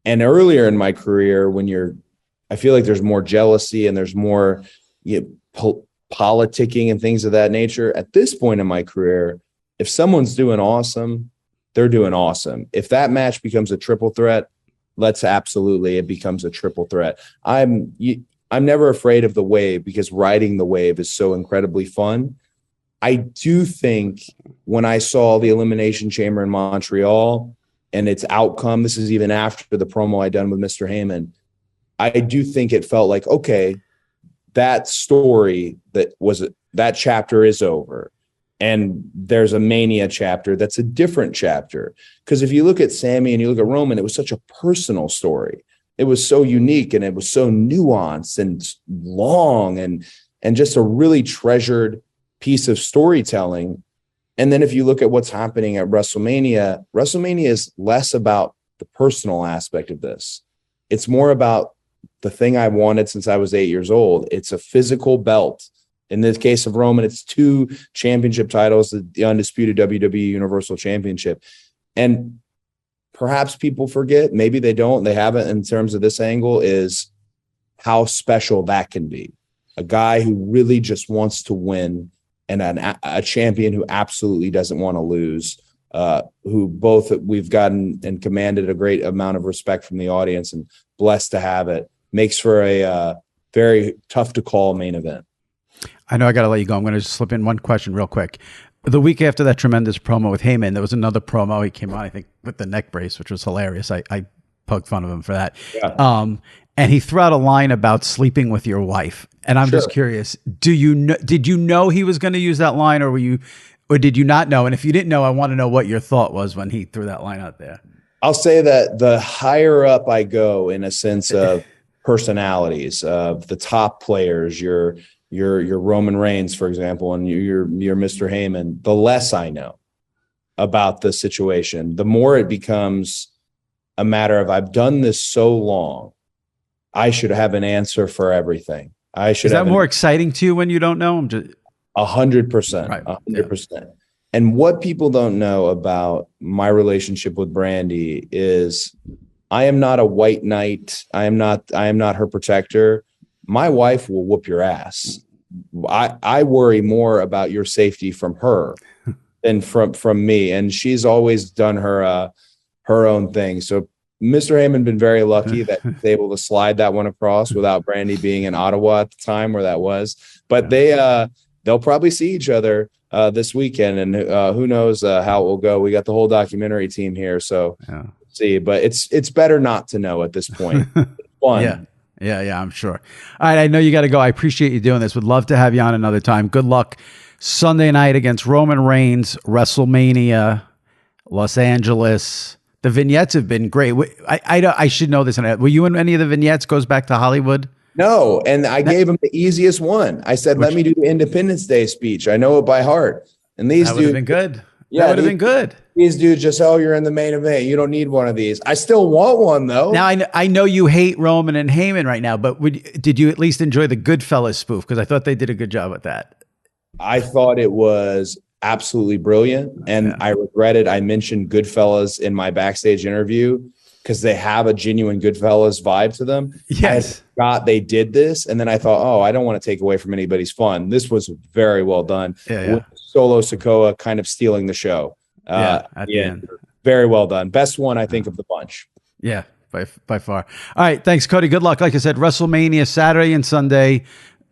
And earlier in my career, I feel like there's more jealousy and there's more politicking and things of that nature. At this point in my career, if someone's doing awesome, they're doing awesome. If that match becomes a triple threat, it becomes a triple threat. I'm never afraid of the wave, because riding the wave is so incredibly fun. I do think when I saw the Elimination Chamber in Montreal and its outcome, this is even after the promo I done with Mr. Heyman, I do think it felt like, okay, that story that chapter is over. And there's a Mania chapter that's a different chapter. Because if you look at Sammy and you look at Roman, it was such a personal story. It was so unique, and it was so nuanced and long, and just a really treasured piece of storytelling. And then if you look at what's happening at WrestleMania is less about the personal aspect of this. It's more about the thing I wanted since I was 8 years old. It's a physical belt. In this case of Roman, it's 2 championship titles, the undisputed WWE Universal Championship. And perhaps people forget, maybe they don't, they haven't in terms of this angle, is how special that can be. A guy who really just wants to win, and a champion who absolutely doesn't want to lose, who both we've gotten and commanded a great amount of respect from the audience, and blessed to have it. Makes for a very tough to call main event. I know I got to let you go. I'm going to just slip in one question real quick. The week after that tremendous promo with Heyman, there was another promo. He came on, I think, with the neck brace, which was hilarious. I poked fun of him for that. Yeah. And he threw out a line about sleeping with your wife. And I'm just curious, did you know he was going to use that line, or did you not know? And if you didn't know, I want to know what your thought was when he threw that line out there. I'll say that the higher up I go in a sense of personalities of the top players, your Roman Reigns, for example, and your Mr. Heyman, the less I know about the situation, the more it becomes a matter of, I've done this so long, I should have an answer for everything. Is that more exciting to you when you don't know? 100%, right. 100%. Yeah. And what people don't know about my relationship with Brandy is I am not a white knight. I am not her protector. My wife will whoop your ass. I worry more about your safety from her than from me. And she's always done her own thing. So Mr. Heyman been very lucky that he's able to slide that one across without Brandy being in Ottawa at the time where that was. But they'll probably see each other this weekend, and who knows how it will go. We got the whole documentary team here, so see. But it's better not to know at this point. It's fun. Yeah, I'm sure. All right, I know you got to go. I appreciate you doing this. Would love to have you on another time. Good luck Sunday night against Roman Reigns, WrestleMania, Los Angeles. The vignettes have been great. I should know this. Were you in any of the vignettes? Goes back to Hollywood? No, and I gave him the easiest one. I said, let me do the Independence Day speech. I know it by heart. And these dudes, would have been good. Yeah, that would have been good. These dudes just, you're in the main event. You don't need one of these. I still want one, though. Now, I know you hate Roman and Heyman right now, but did you at least enjoy the Goodfellas spoof? Because I thought they did a good job with that. I thought it was absolutely brilliant. And I regretted I mentioned Goodfellas in my backstage interview because they have a genuine Goodfellas vibe to them. Yes. I forgot they did this. And then I thought, I don't want to take away from anybody's fun. This was very well done. With Solo Sikoa kind of stealing the show. At the end. Very well done. Best one, I think, of the bunch. Yeah, by far. All right. Thanks, Cody. Good luck. Like I said, WrestleMania Saturday and Sunday.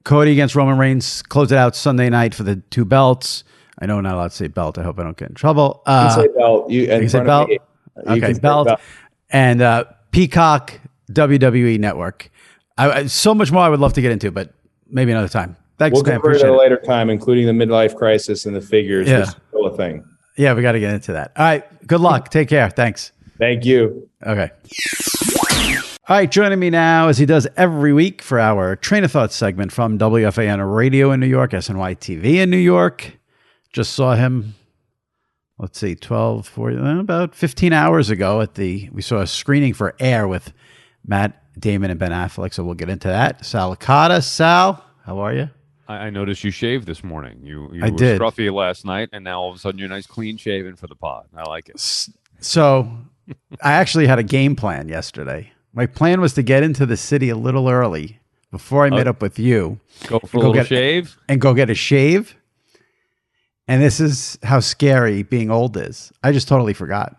Cody against Roman Reigns. Close it out Sunday night for the 2 belts. I know I'm not allowed to say belt. I hope I don't get in trouble. You can say belt. You can say belt. Okay, belt. And Peacock, WWE Network. So much more I would love to get into, but maybe another time. Thanks, we'll man. cover it at a later time, including the midlife crisis and the figures. Yeah. This is still a thing. Yeah, we got to get into that. All right. Good luck. Take care. Thanks. Thank you. Okay. All right. Joining me now, as he does every week, for our Traina Thoughts segment from WFAN Radio in New York, SNY TV in New York. Just saw him, let's see, 12, 14, about 15 hours ago we saw a screening for Air with Matt Damon and Ben Affleck, so we'll get into that. Sal Licata. Sal, how are you? I noticed you shaved this morning. You were did. Scruffy last night, and now all of a sudden you're nice, clean shaven for the pod. I like it. So I actually had a game plan yesterday. My plan was to get into the city a little early before I met up with you. Go for a little shave? And go get a shave. And this is how scary being old is. I just totally forgot.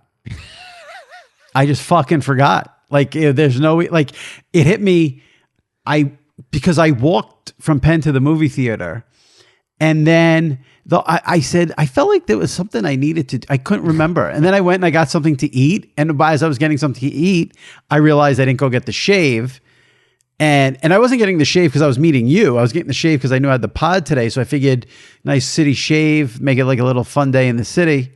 I just fucking forgot. Like, there's no way. Like, it hit me. Because I walked from Penn to the movie theater, and then I said I felt like there was something I needed to. I couldn't remember, and then I went and I got something to eat. And as I was getting something to eat, I realized I didn't go get the shave. And I wasn't getting the shave because I was meeting you. I was getting the shave because I knew I had the pod today. So I figured, nice city shave, make it like a little fun day in the city.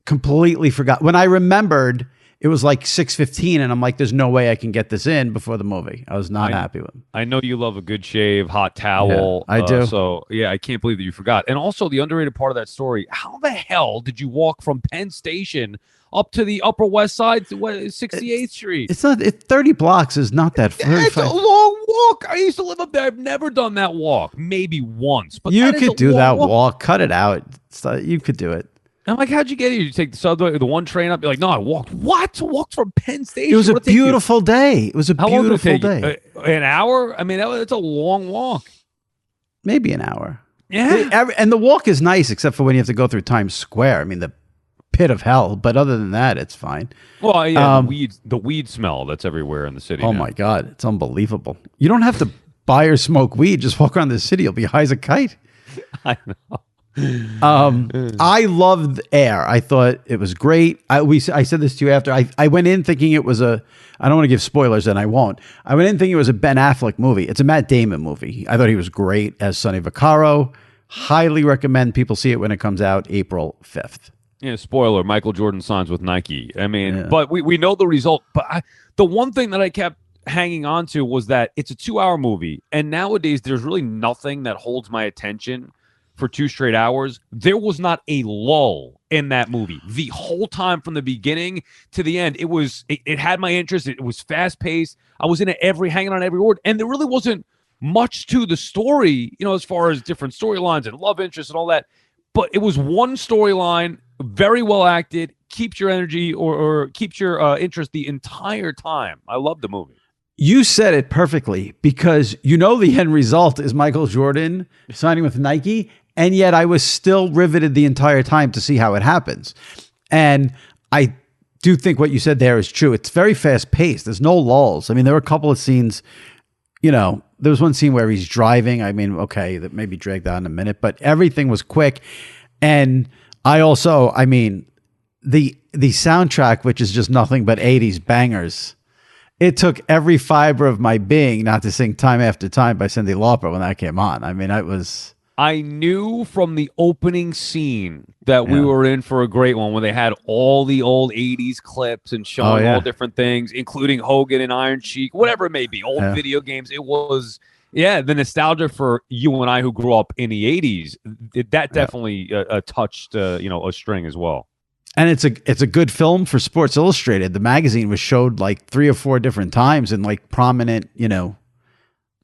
Completely forgot. When I remembered, it was like 6:15, and I'm like, there's no way I can get this in before the movie. I was not happy with it. I know you love a good shave, hot towel. Yeah, I do. So, yeah, I can't believe that you forgot. And also, the underrated part of that story, how the hell did you walk from Penn Station up to the Upper West Side, 68th Street? It's not. 30 blocks is not that far. It's a long walk. I used to live up there. I've never done that walk. Maybe once. But you could do that walk. Cut it out. You could do it. I'm like, how'd you get here? You take the subway, the one train up? You're like, no, I walked. What? Walked from Penn Station? It was a beautiful day. It was a beautiful day. An hour? I mean, that's a long walk. Maybe an hour. Yeah. And the walk is nice, except for when you have to go through Times Square. I mean, the pit of hell. But other than that, it's fine. Well, yeah, the weed smell that's everywhere in the city. Oh, my God. It's unbelievable. You don't have to buy or smoke weed. Just walk around the city. You'll be high as a kite. I know. I loved Air. I thought it was great. I said this to you after. I went in thinking it was a. I don't want to give spoilers, and I won't. I went in thinking it was a Ben Affleck movie. It's a Matt Damon movie. I thought he was great as Sonny Vaccaro. Highly recommend people see it when it comes out April 5th. Yeah, spoiler, Michael Jordan signs with Nike. I mean, but we know the result. But the one thing that I kept hanging on to was that it's a 2-hour movie. And nowadays, there's really nothing that holds my attention for 2 straight hours. There was not a lull in that movie. The whole time from the beginning to the end, it had my interest. It was fast-paced. I was in it hanging on every word. And there really wasn't much to the story, as far as different storylines and love interests and all that. But it was one storyline, very well acted, keeps your energy or keeps your interest the entire time. I love the movie. You said it perfectly, because the end result is Michael Jordan signing with Nike, and yet I was still riveted the entire time to see how it happens. And I do think what you said there is true. It's very fast paced. There's no lulls. I mean, there were a couple of scenes, there was one scene where he's driving. I mean, okay, that maybe dragged out in a minute, but everything was quick. And the soundtrack, which is just nothing but 80s bangers, it took every fiber of my being not to sing Time After Time by Cyndi Lauper when that came on. I mean, I knew from the opening scene that we were in for a great one, when they had all the old 80s clips and showing all different things, including Hogan and Iron Sheik, whatever it may be, old video games. It was, the nostalgia for you and I who grew up in the 80s, that definitely touched, a string as well. And it's a good film for Sports Illustrated. The magazine was showed like 3 or 4 different times in like prominent,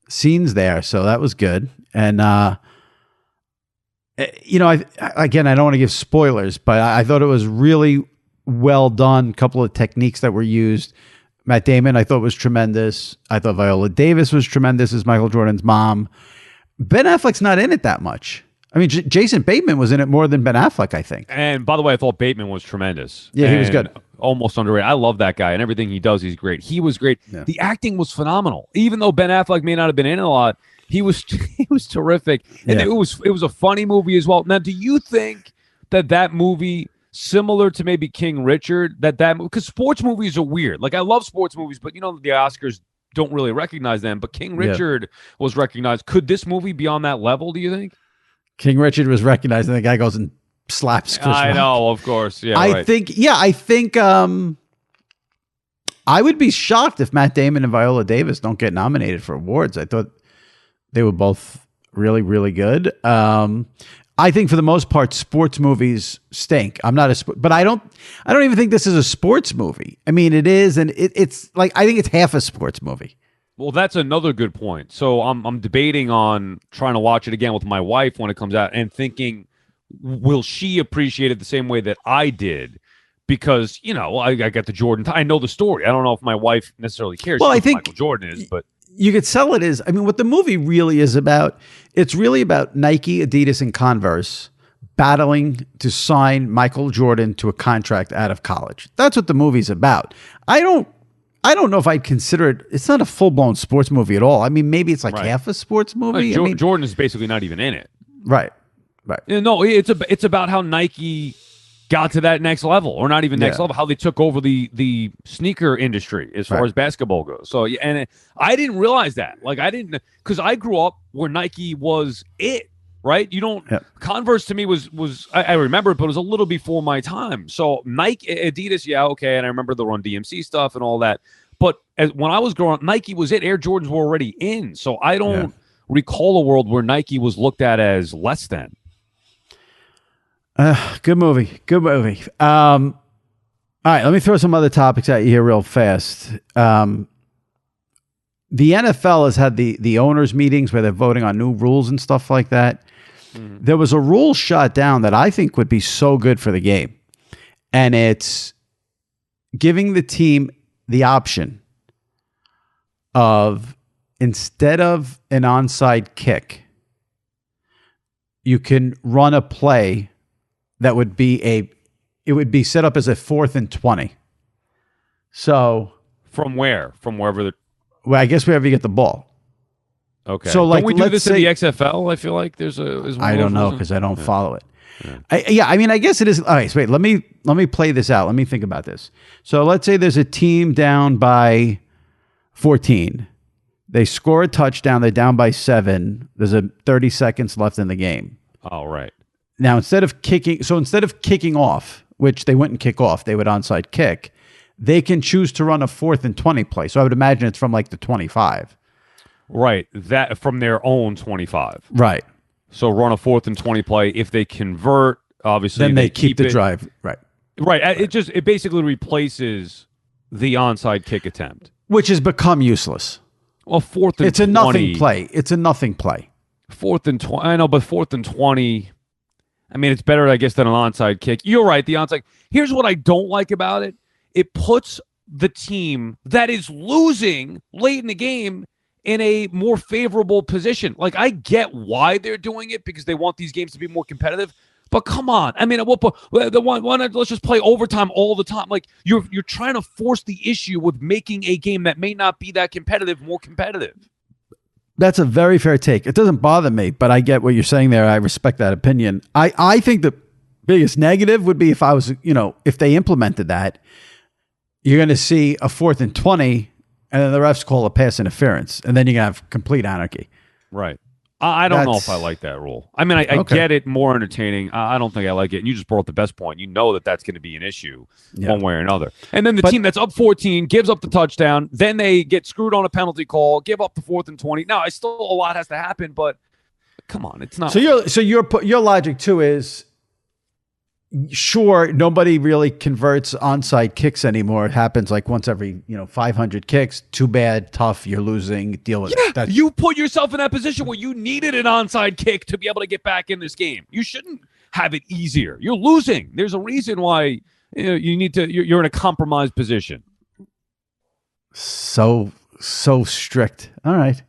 scenes there. So that was good. And, I don't want to give spoilers, but I thought it was really well done. A couple of techniques that were used. Matt Damon, I thought, was tremendous. I thought Viola Davis was tremendous as Michael Jordan's mom. Ben Affleck's not in it that much. I mean, Jason Bateman was in it more than Ben Affleck, I think. And by the way, I thought Bateman was tremendous. Yeah, he was good. Almost underrated. I love that guy, and everything he does, he's great. He was great. Yeah. The acting was phenomenal. Even though Ben Affleck may not have been in it a lot, he was terrific. And it was a funny movie as well. Now, do you think that movie, similar to maybe King Richard, because sports movies are weird. Like, I love sports movies, but the Oscars don't really recognize them. But King Richard was recognized. Could this movie be on that level, do you think? King Richard was recognized, and the guy goes and slaps Chris Rock. I know, of course. Yeah, I think I would be shocked if Matt Damon and Viola Davis don't get nominated for awards. I thought they were both really, really good. I think for the most part, sports movies stink. I'm not but I don't even think this is a sports movie. I mean, it is, and it's like, I think it's half a sports movie. Well, that's another good point. So I'm debating on trying to watch it again with my wife when it comes out and thinking, will she appreciate it the same way that I did? Because, I got the Jordan. I know the story. I don't know if my wife necessarily cares. Well, I think Michael Jordan is, but you could sell it as, what the movie really is about, it's really about Nike, Adidas, and Converse battling to sign Michael Jordan to a contract out of college. That's what the movie's about. I don't know if I'd consider it. It's not a full-blown sports movie at all. I mean, maybe it's like half a sports movie. Jordan is basically not even in it. Right. No, it's about how Nike got to that next level, or not even next level, how they took over the sneaker industry as far as basketball goes. So, I didn't realize that. Like, because I grew up where Nike was it. Right? Converse to me was I remember it, but it was a little before my time. So Nike, Adidas, okay, and I remember the Run DMC stuff and all that. But when I was growing up, Nike was it. Air Jordans were already in. So I don't recall a world where Nike was looked at as less than. Good movie. All right, let me throw some other topics at you here real fast. The NFL has had the owners' meetings where they're voting on new rules and stuff like that. Mm-hmm. There was a rule shot down that I think would be so good for the game. And it's giving the team the option of, instead of an onside kick, you can run a play that would be it would be set up as a 4th and 20. So from where? From wherever well, I guess wherever you get the ball. Okay. So like, don't we do this in say, the XFL? I feel like there's I don't know because I don't follow it. I mean, I guess it is. All right, so wait. Let me play this out. Let me think about this. So let's say there's a team down by 14. They score a touchdown. They're down by 7. There's 30 seconds left in the game. Oh, right. Now, instead of kicking off, which they wouldn't kick off, they would onside kick. They can choose to run a 4th and 20 play. So I would imagine it's from like the 25. Right. That from their own 25. Right. So run a 4th and 20 play. If they convert, obviously then they keep the it. drive. Right. Right. It basically replaces the onside kick attempt, which has become useless. Well, 4th and 20. It's a nothing play. It's a nothing play. 4th and 20. I know, but 4th and 20. I mean, it's better, I guess, than an onside kick. You're right. The onside. Here's what I don't like about it. It puts the team that is losing late in the game in a more favorable position. Like, I get why they're doing it because they want these games to be more competitive. But come on, I mean, let's just play overtime all the time. Like you're trying to force the issue with making a game that may not be that competitive more competitive. That's a very fair take. It doesn't bother me, but I get what you're saying there. I respect that opinion. I think the biggest negative would be if they implemented that, you're going to see a 4th and 20. And then the refs call a pass interference, and then you're going to have complete anarchy. Right. I don't know if I like that rule. I mean, I get it, more entertaining. I don't think I like it. And you just brought up the best point. You know that's going to be an issue one way or another. And then the team that's up 14 gives up the touchdown. Then they get screwed on a penalty call, give up the 4th and 20. Now, a lot has to happen, but come on, it's not. So your logic too is, sure, nobody really converts onside kicks anymore. It happens like once every 500 kicks. Too bad, tough. You're losing. Deal with it. You put yourself in that position where you needed an onside kick to be able to get back in this game. You shouldn't have it easier. You're losing. There's a reason why you need to. You're in a compromised position. So strict. All right.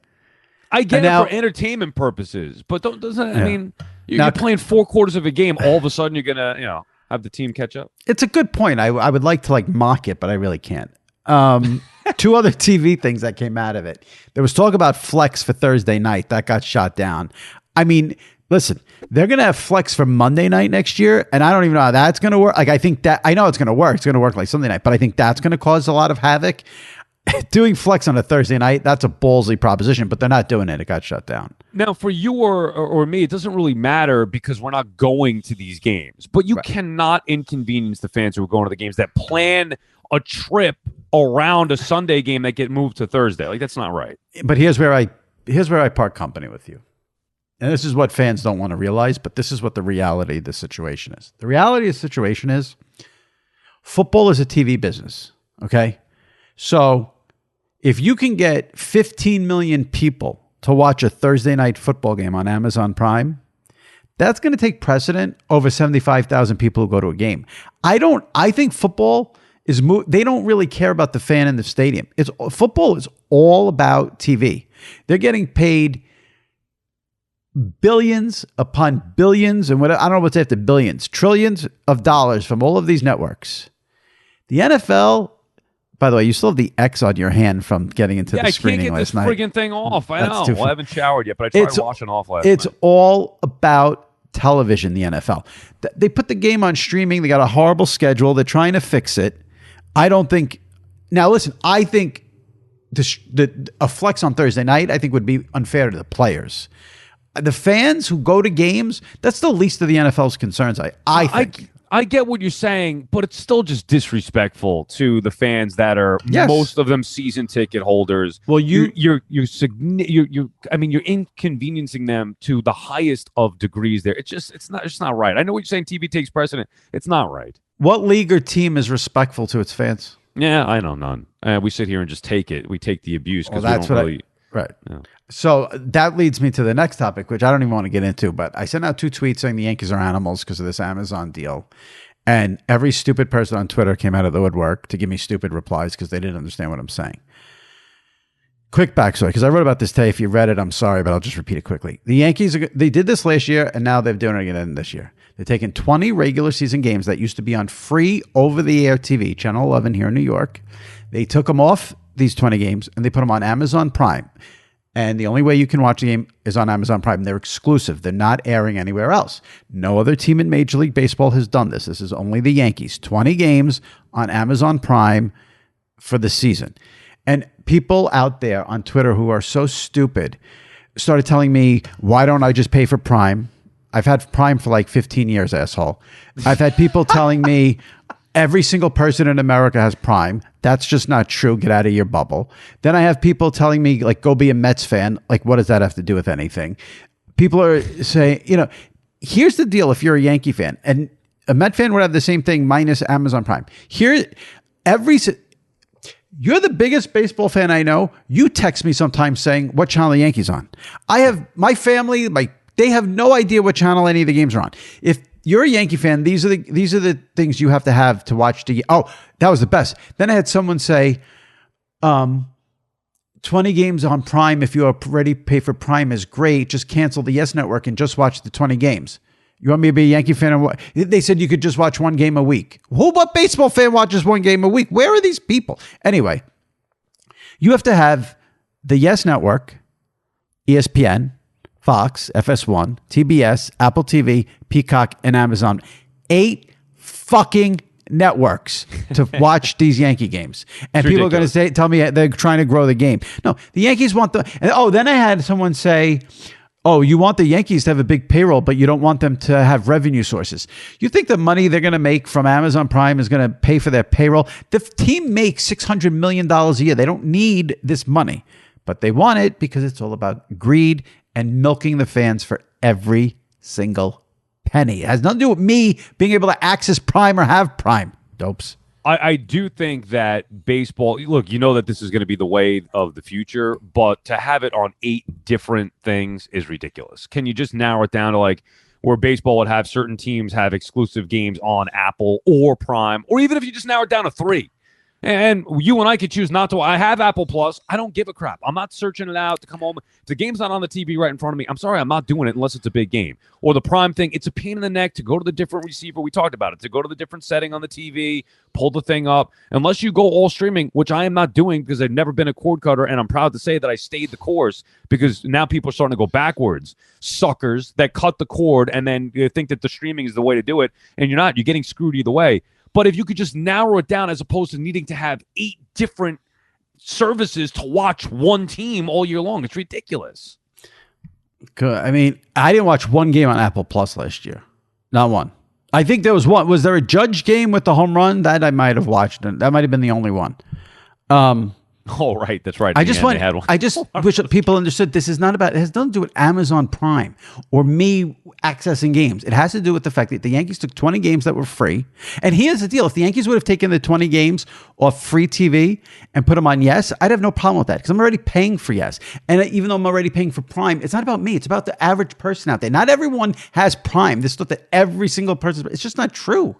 I get it for entertainment purposes, but I mean. You're playing 4 quarters of a game. All of a sudden, you're gonna, have the team catch up. It's a good point. I would like to mock it, but I really can't. 2 other TV things that came out of it. There was talk about Flex for Thursday night. That got shot down. I mean, listen, they're gonna have Flex for Monday night next year, and I don't even know how that's gonna work. Like, I think that I know it's gonna work. It's gonna work like Sunday night, but I think that's gonna cause a lot of havoc. Doing Flex on a Thursday night, that's a ballsy proposition, but they're not doing it. It got shut down. Now, for you or me, it doesn't really matter because we're not going to these games. But you cannot inconvenience the fans who are going to the games that plan a trip around a Sunday game that get moved to Thursday. Like, that's not right. But here's where I part company with you. And this is what fans don't want to realize, but this is what the reality of the situation is. The reality of the situation is football is a TV business, okay? So if you can get 15 million people to watch a Thursday night football game on Amazon Prime, that's going to take precedent over 75,000 people who go to a game. I think football is they don't really care about the fan in the stadium. Football is all about TV. They're getting paid billions upon billions and I don't know what's after billions, trillions of dollars from all of these networks. The NFL, by the way, you still have the X on your hand from getting into the screening last night. I can't get this friggin' thing off. I know. Well, I haven't showered yet, but I tried washing off last night. It's all about television, the NFL. They put the game on streaming. They got a horrible schedule. They're trying to fix it. I don't think... Now, listen, I think a Flex on Thursday night, I think, would be unfair to the players. The fans who go to games, that's the least of the NFL's concerns, I think. I get what you're saying, but it's still just disrespectful to the fans that are most of them season ticket holders. Well, you're inconveniencing them to the highest of degrees there. It's not right. I know what you're saying. TV takes precedent. It's not right. What league or team is respectful to its fans? Yeah, I know none. We sit here and just take it. We take the abuse because right. Yeah. So that leads me to the next topic, which I don't even want to get into, but I sent out 2 tweets saying the Yankees are animals because of this Amazon deal. And every stupid person on Twitter came out of the woodwork to give me stupid replies because they didn't understand what I'm saying. Quick backstory, because I wrote about this today. If you read it, I'm sorry, but I'll just repeat it quickly. The Yankees, they did this last year, and now they're doing it again this year. They're taking 20 regular season games that used to be on free over-the-air TV, Channel 11 here in New York. They took them off, these 20 games, and they put them on Amazon Prime. And the only way you can watch the game is on Amazon Prime. They're exclusive. They're not airing anywhere else. No other team in Major League Baseball has done this. This is only the Yankees. 20 games on Amazon Prime for the season. And people out there on Twitter who are so stupid started telling me, why don't I just pay for Prime? I've had Prime for like 15 years, asshole. I've had people telling me every single person in America has Prime. That's just not true. Get out of your bubble. Then I have people telling me, like, go be a Mets fan. Like, what does that have to do with anything? People are saying, here's the deal if you're a Yankee fan. And a Met fan would have the same thing minus Amazon Prime. You're the biggest baseball fan I know. You text me sometimes saying, what channel the Yankees on? I have my family, they have no idea what channel any of the games are on. If you're a Yankee fan, these are the things you have to watch. That was the best. Then I had someone say, 20 games on Prime, if you already pay for Prime, is great. Just cancel the Yes Network and just watch the 20 games. You want me to be a Yankee fan? They said you could just watch one game a week. What baseball fan watches one game a week? Where are these people? Anyway, you have to have the Yes Network, ESPN, Fox, FS1, TBS, Apple TV, Peacock, and Amazon. 8 fucking networks to watch these Yankee games. And people are going to tell me they're trying to grow the game. No, the Yankees want then I had someone say, you want the Yankees to have a big payroll, but you don't want them to have revenue sources. You think the money they're going to make from Amazon Prime is going to pay for their payroll? The team makes $600 million a year. They don't need this money, but they want it because it's all about greed and milking the fans for every single penny. It has nothing to do with me being able to access Prime or have Prime. Dopes. I do think that baseball, look, that this is going to be the way of the future, but to have it on 8 different things is ridiculous. Can you just narrow it down to where baseball would have certain teams have exclusive games on Apple or Prime, or even if you just narrow it down to 3? And you and I could choose not to. I have Apple Plus. I don't give a crap. I'm not searching it out to come home. If the game's not on the TV right in front of me, I'm sorry, I'm not doing it unless it's a big game. Or the Prime thing, it's a pain in the neck to go to the different receiver. We talked about it. To go to the different setting on the TV, pull the thing up. Unless you go all streaming, which I am not doing because I've never been a cord cutter, and I'm proud to say that I stayed the course because now people are starting to go backwards. Suckers that cut the cord and then think that the streaming is the way to do it, and you're not. You're getting screwed either way. But if you could just narrow it down as opposed to needing to have 8 different services to watch one team all year long, it's ridiculous. I mean, I didn't watch one game on Apple Plus last year. Not one. I think there was one. Was there a Judge game with the home run? That I might have watched. That might have been the only one. Oh, right. That's right. I just wish people understood this is not about, it has nothing to do with Amazon Prime or me accessing games. It has to do with the fact that the Yankees took 20 games that were free. And here's the deal. If the Yankees would have taken the 20 games off free TV and put them on Yes, I'd have no problem with that because I'm already paying for Yes. And even though I'm already paying for Prime, it's not about me. It's about the average person out there. Not everyone has Prime. This stuff that every single person, it's just not true.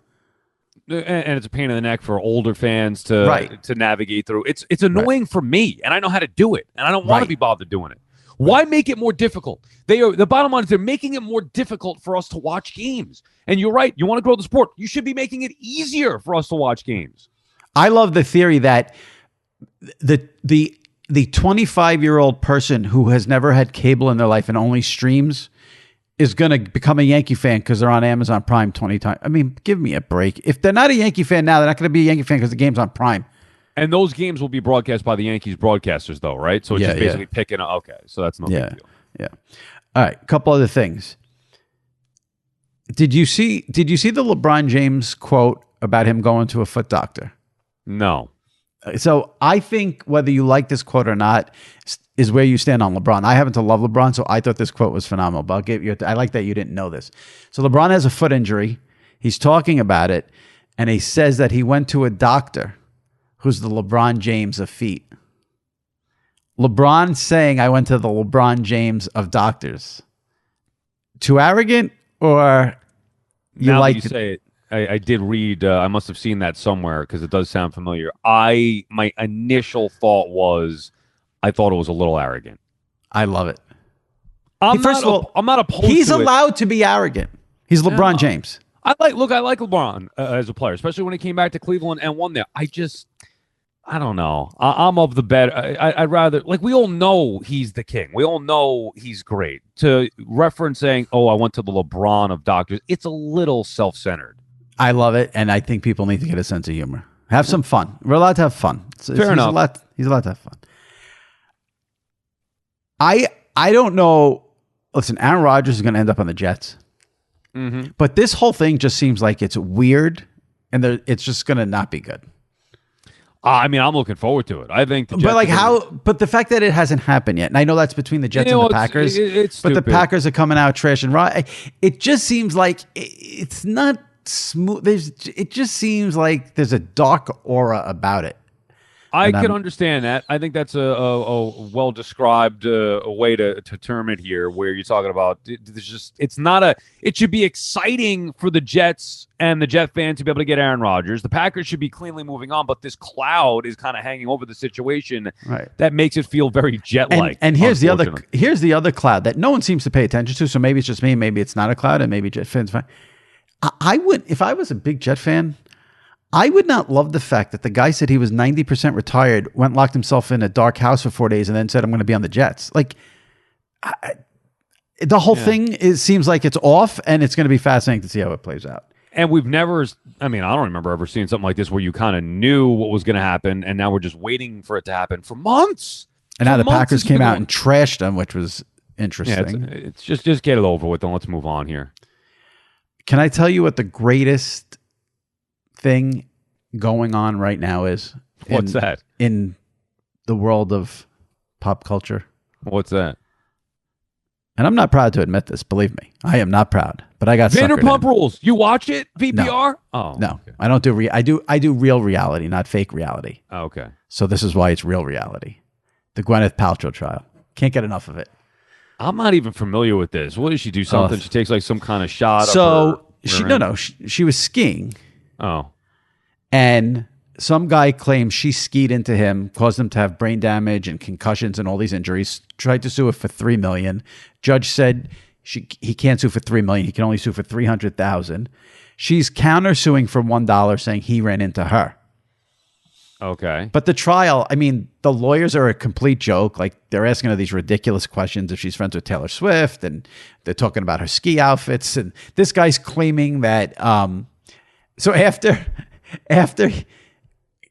And it's a pain in the neck for older fans to navigate through. It's annoying for me, and I know how to do it, and I don't want to be bothered doing it. Why make it more difficult? The bottom line is they're making it more difficult for us to watch games. And you're right. You want to grow the sport. You should be making it easier for us to watch games. I love the theory that the 25-year-old person who has never had cable in their life and only streams is going to become a Yankee fan because they're on Amazon Prime 20 times. I mean, give me a break. If they're not a Yankee fan now, they're not going to be a Yankee fan because the game's on Prime. And those games will be broadcast by the Yankees broadcasters, though, right? So it's just basically picking up. Okay, so that's no big deal. Yeah. All right, a couple other things. Did you see the LeBron James quote about him going to a foot doctor? No. So I think whether you like this quote or not is where you stand on LeBron. I happen to love LeBron, so I thought this quote was phenomenal. But I'll give you. I like that you didn't know this. So LeBron has a foot injury. He's talking about it, and he says that he went to a doctor who's the LeBron James of feet. LeBron saying, I went to the LeBron James of doctors. Too arrogant, or you now like that you say it? I did read. I must have seen that somewhere because it does sound familiar. My initial thought was, I thought it was a little arrogant. I love it. I'm not opposed. He's to allowed to be arrogant. He's LeBron James. I like LeBron as a player, especially when he came back to Cleveland and won there. I just I don't know. I'm of the bet. I'd rather, like, we all know he's the king. We all know he's great. To reference saying, "Oh, I went to the LeBron of doctors," it's a little self-centered. I love it, and I think people need to get a sense of humor. Have some fun. We're allowed to have fun. Fair enough. He's allowed to have fun. I don't know. Listen, Aaron Rodgers is going to end up on the Jets, but this whole thing just seems like it's weird, and it's just going to not be good. I mean, I'm looking forward to it. I think the Jets but the fact that it hasn't happened yet, and I know that's between the Jets and the Packers, it's but stupid. the Packers are coming out trash and raw. It just seems like it's not smooth. It just seems like there's a dark aura about it. I can understand that. I think that's a well described way to term it here, where you're talking about it should be exciting for the Jets and the Jet fans to be able to get Aaron Rodgers. The Packers should be cleanly moving on, but this cloud is kind of hanging over the situation that makes it feel very Jet-like. And here's the other cloud that no one seems to pay attention to. So maybe it's just me, maybe it's not a cloud, and maybe Jet fans fine. I would, if I was a big Jet fan, I would not love the fact that the guy said he was 90% retired, went locked himself in a dark house for 4 days, and then said, "I'm going to be on the Jets." Like, the whole thing seems like it's off, and it's going to be fascinating to see how it plays out. And we've never, I mean, I don't remember ever seeing something like this where you kind of knew what was going to happen, and now we're just waiting for it to happen for months. And now the Packers came out and trashed them, which was interesting. Yeah, it's just get it over with, and let's move on here. Can I tell you what the greatest thing going on right now is? What's that? In the world of pop culture? What's that? And I'm not proud to admit this, believe me. I am not proud, but I got Vanderpump Rules. You watch it? VPR? No. Oh, no. Okay. I don't do I do real reality, not fake reality. Oh, okay. So this is why it's real reality. The Gwyneth Paltrow trial. Can't get enough of it. I'm not even familiar with this. What does she do? Something? She takes like some kind of shot. So she was skiing. Oh. And some guy claims she skied into him, caused him to have brain damage and concussions and all these injuries. Tried to sue her for $3 million. Judge said he can't sue for $3 million. He can only sue for $300,000. She's countersuing for $1, saying he ran into her. Okay. But the trial, I mean, the lawyers are a complete joke. Like, they're asking her these ridiculous questions if she's friends with Taylor Swift, and they're talking about her ski outfits. And this guy's claiming that so after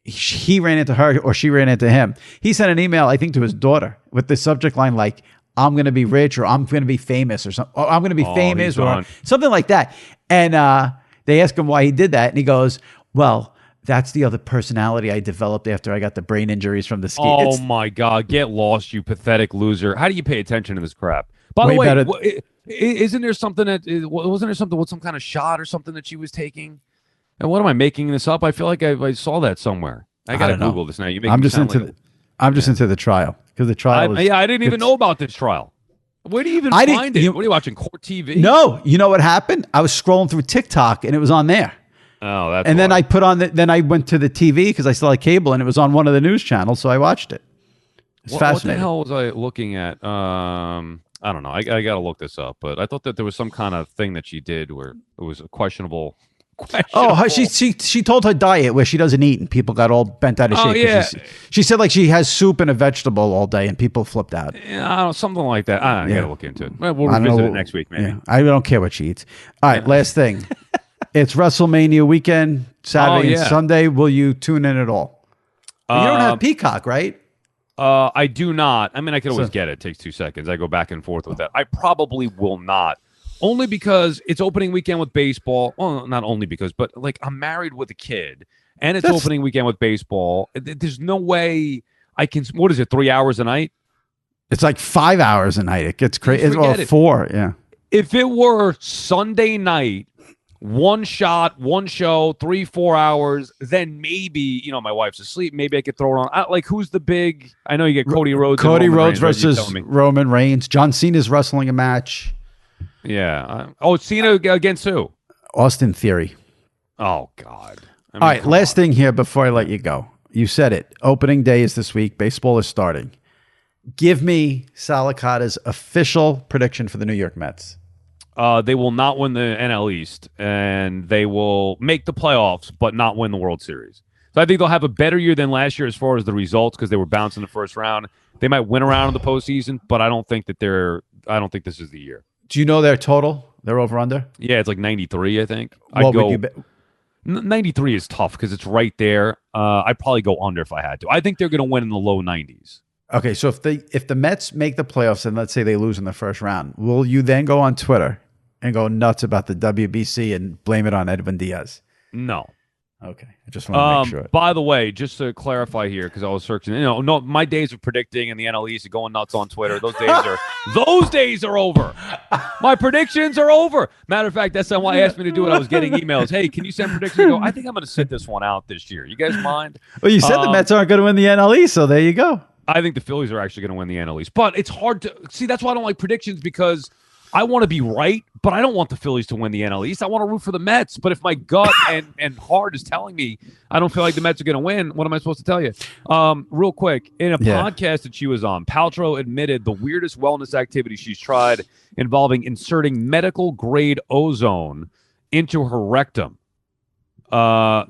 he ran into her or she ran into him, he sent an email, I think, to his daughter with the subject line like, "I'm going to be rich," or "I'm going to be famous," or something. Or "I'm going to be famous," or something like that. And they ask him why he did that. And he goes, "Well, that's the other personality I developed after I got the brain injuries from the ski." Oh, my God. Get lost, you pathetic loser. How do you pay attention to this crap? By the way, wasn't there something with some kind of shot or something that she was taking? And what am I making this up? I feel like I saw that somewhere. I got to Google this now. I'm just into the trial, because the trial I didn't even know about this trial. Where do you even find it? What are you watching, Court TV? No. You know what happened? I was scrolling through TikTok, and it was on there. Oh, that's and then I put on then I went to the TV because I still had cable, and it was on one of the news channels, so I watched it. It's fascinating. What the hell was I looking at? I don't know. I got to look this up, but I thought that there was some kind of thing that she did where it was a questionable. Oh, she told her diet where she doesn't eat, and people got all bent out of shape. Yeah. She said like she has soup and a vegetable all day, and people flipped out. Yeah, something like that. I got to look into it. We'll revisit it next week, maybe. Yeah. I don't care what she eats. All right, last thing. It's WrestleMania weekend, Saturday and Sunday. Will you tune in at all? You don't have Peacock, right? I do not. I mean, I could always get it. It takes 2 seconds. I go back and forth with that. I probably will not. Only because it's opening weekend with baseball. Well, not only because, but like I'm married with a kid, and it's opening weekend with baseball. There's no way I can. What is it? 3 hours a night? It's like 5 hours a night. It gets crazy. Well, 4. Yeah. If it were Sunday night, one shot, one show, 3-4 hours, then maybe my wife's asleep. Maybe I could throw it on. Like, who's the big? I know you get Cody Rhodes. Cody Rhodes versus Roman Reigns. John Cena's wrestling a match. Yeah. Cena against who? Austin Theory. Oh, God. All right. Last thing here before I let you go. You said it. Opening day is this week. Baseball is starting. Give me Sal Licata's official prediction for the New York Mets. They will not win the NL East, and they will make the playoffs, but not win the World Series. So I think they'll have a better year than last year as far as the results because they were bounced in the first round. They might win around in the postseason, but I don't think this is the year. Do you know their total? Their over-under? Yeah, it's like 93, I think. What would you bet? 93 is tough because it's right there. I'd probably go under if I had to. I think they're going to win in the low 90s. Okay, so if the Mets make the playoffs and let's say they lose in the first round, will you then go on Twitter and go nuts about the WBC and blame it on Edwin Diaz? No. Okay, I just want to make sure. By the way, just to clarify here, because I was searching, no, my days of predicting in the NL East and going nuts on Twitter, those days are over. My predictions are over. Matter of fact, that's why asked me to do it. I was getting emails. Hey, can you send predictions? I go, I think I'm going to sit this one out this year. You guys mind? Well, you said the Mets aren't going to win the NL East, so there you go. I think the Phillies are actually going to win the NL East, but it's hard to see. That's why I don't like predictions because I want to be right, but I don't want the Phillies to win the NL East. I want to root for the Mets. But if my gut and heart is telling me I don't feel like the Mets are going to win, what am I supposed to tell you? Real quick, in a podcast that she was on, Paltrow admitted the weirdest wellness activity she's tried involving inserting medical-grade ozone into her rectum.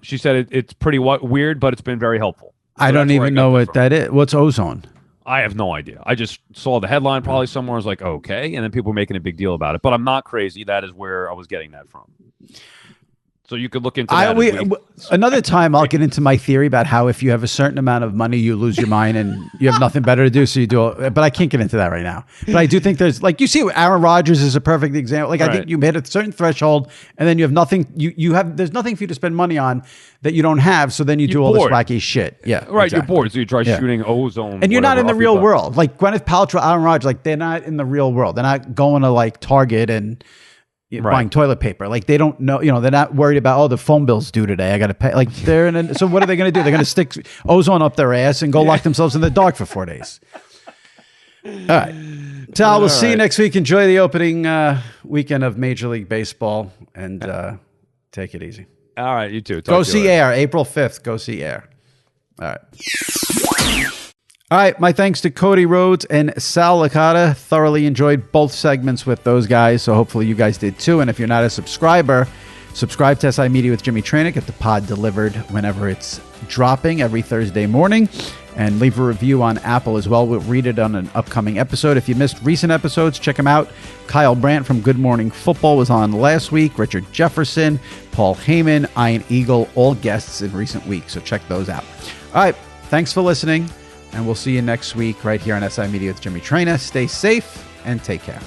She said it's pretty weird, but it's been very helpful. So I don't even know what that is. What's ozone? I have no idea. I just saw the headline probably somewhere. I was like, okay. And then people were making a big deal about it. But I'm not crazy. That is where I was getting that from. So you could look into that. Another time, I'll get into my theory about how if you have a certain amount of money, you lose your mind and you have nothing better to do. So you do it. But I can't get into that right now. But I do think there's, like, you see, Aaron Rodgers is a perfect example. Like, I think you hit a certain threshold and then you have nothing. There's nothing for you to spend money on that you don't have. So then you do all this wacky shit. Yeah. Right. Exactly. You're bored. So you try shooting ozone. And you're not in the real world. Like Gwyneth Paltrow, Aaron Rodgers, like, they're not in the real world. They're not going to like Target and buying toilet paper. Like, they don't know, they're not worried about, the phone bill's due today, I got to pay. Like, so what are they going to do? They're going to stick ozone up their ass and go lock themselves in the dark for 4 days. All right. Sal, we'll see you next week. Enjoy the opening weekend of Major League Baseball and take it easy. All right, you too. Go see Air, April 5th. Go see Air. All right. All right, my thanks to Cody Rhodes and Sal Licata. Thoroughly enjoyed both segments with those guys, so hopefully you guys did too. And if you're not a subscriber, subscribe to SI Media with Jimmy Traina. Get the pod delivered whenever it's dropping every Thursday morning. And leave a review on Apple as well. We'll read it on an upcoming episode. If you missed recent episodes, check them out. Kyle Brandt from Good Morning Football was on last week. Richard Jefferson, Paul Heyman, Ian Eagle, all guests in recent weeks. So check those out. All right, thanks for listening. And we'll see you next week right here on SI Media with Jimmy Traina. Stay safe and take care.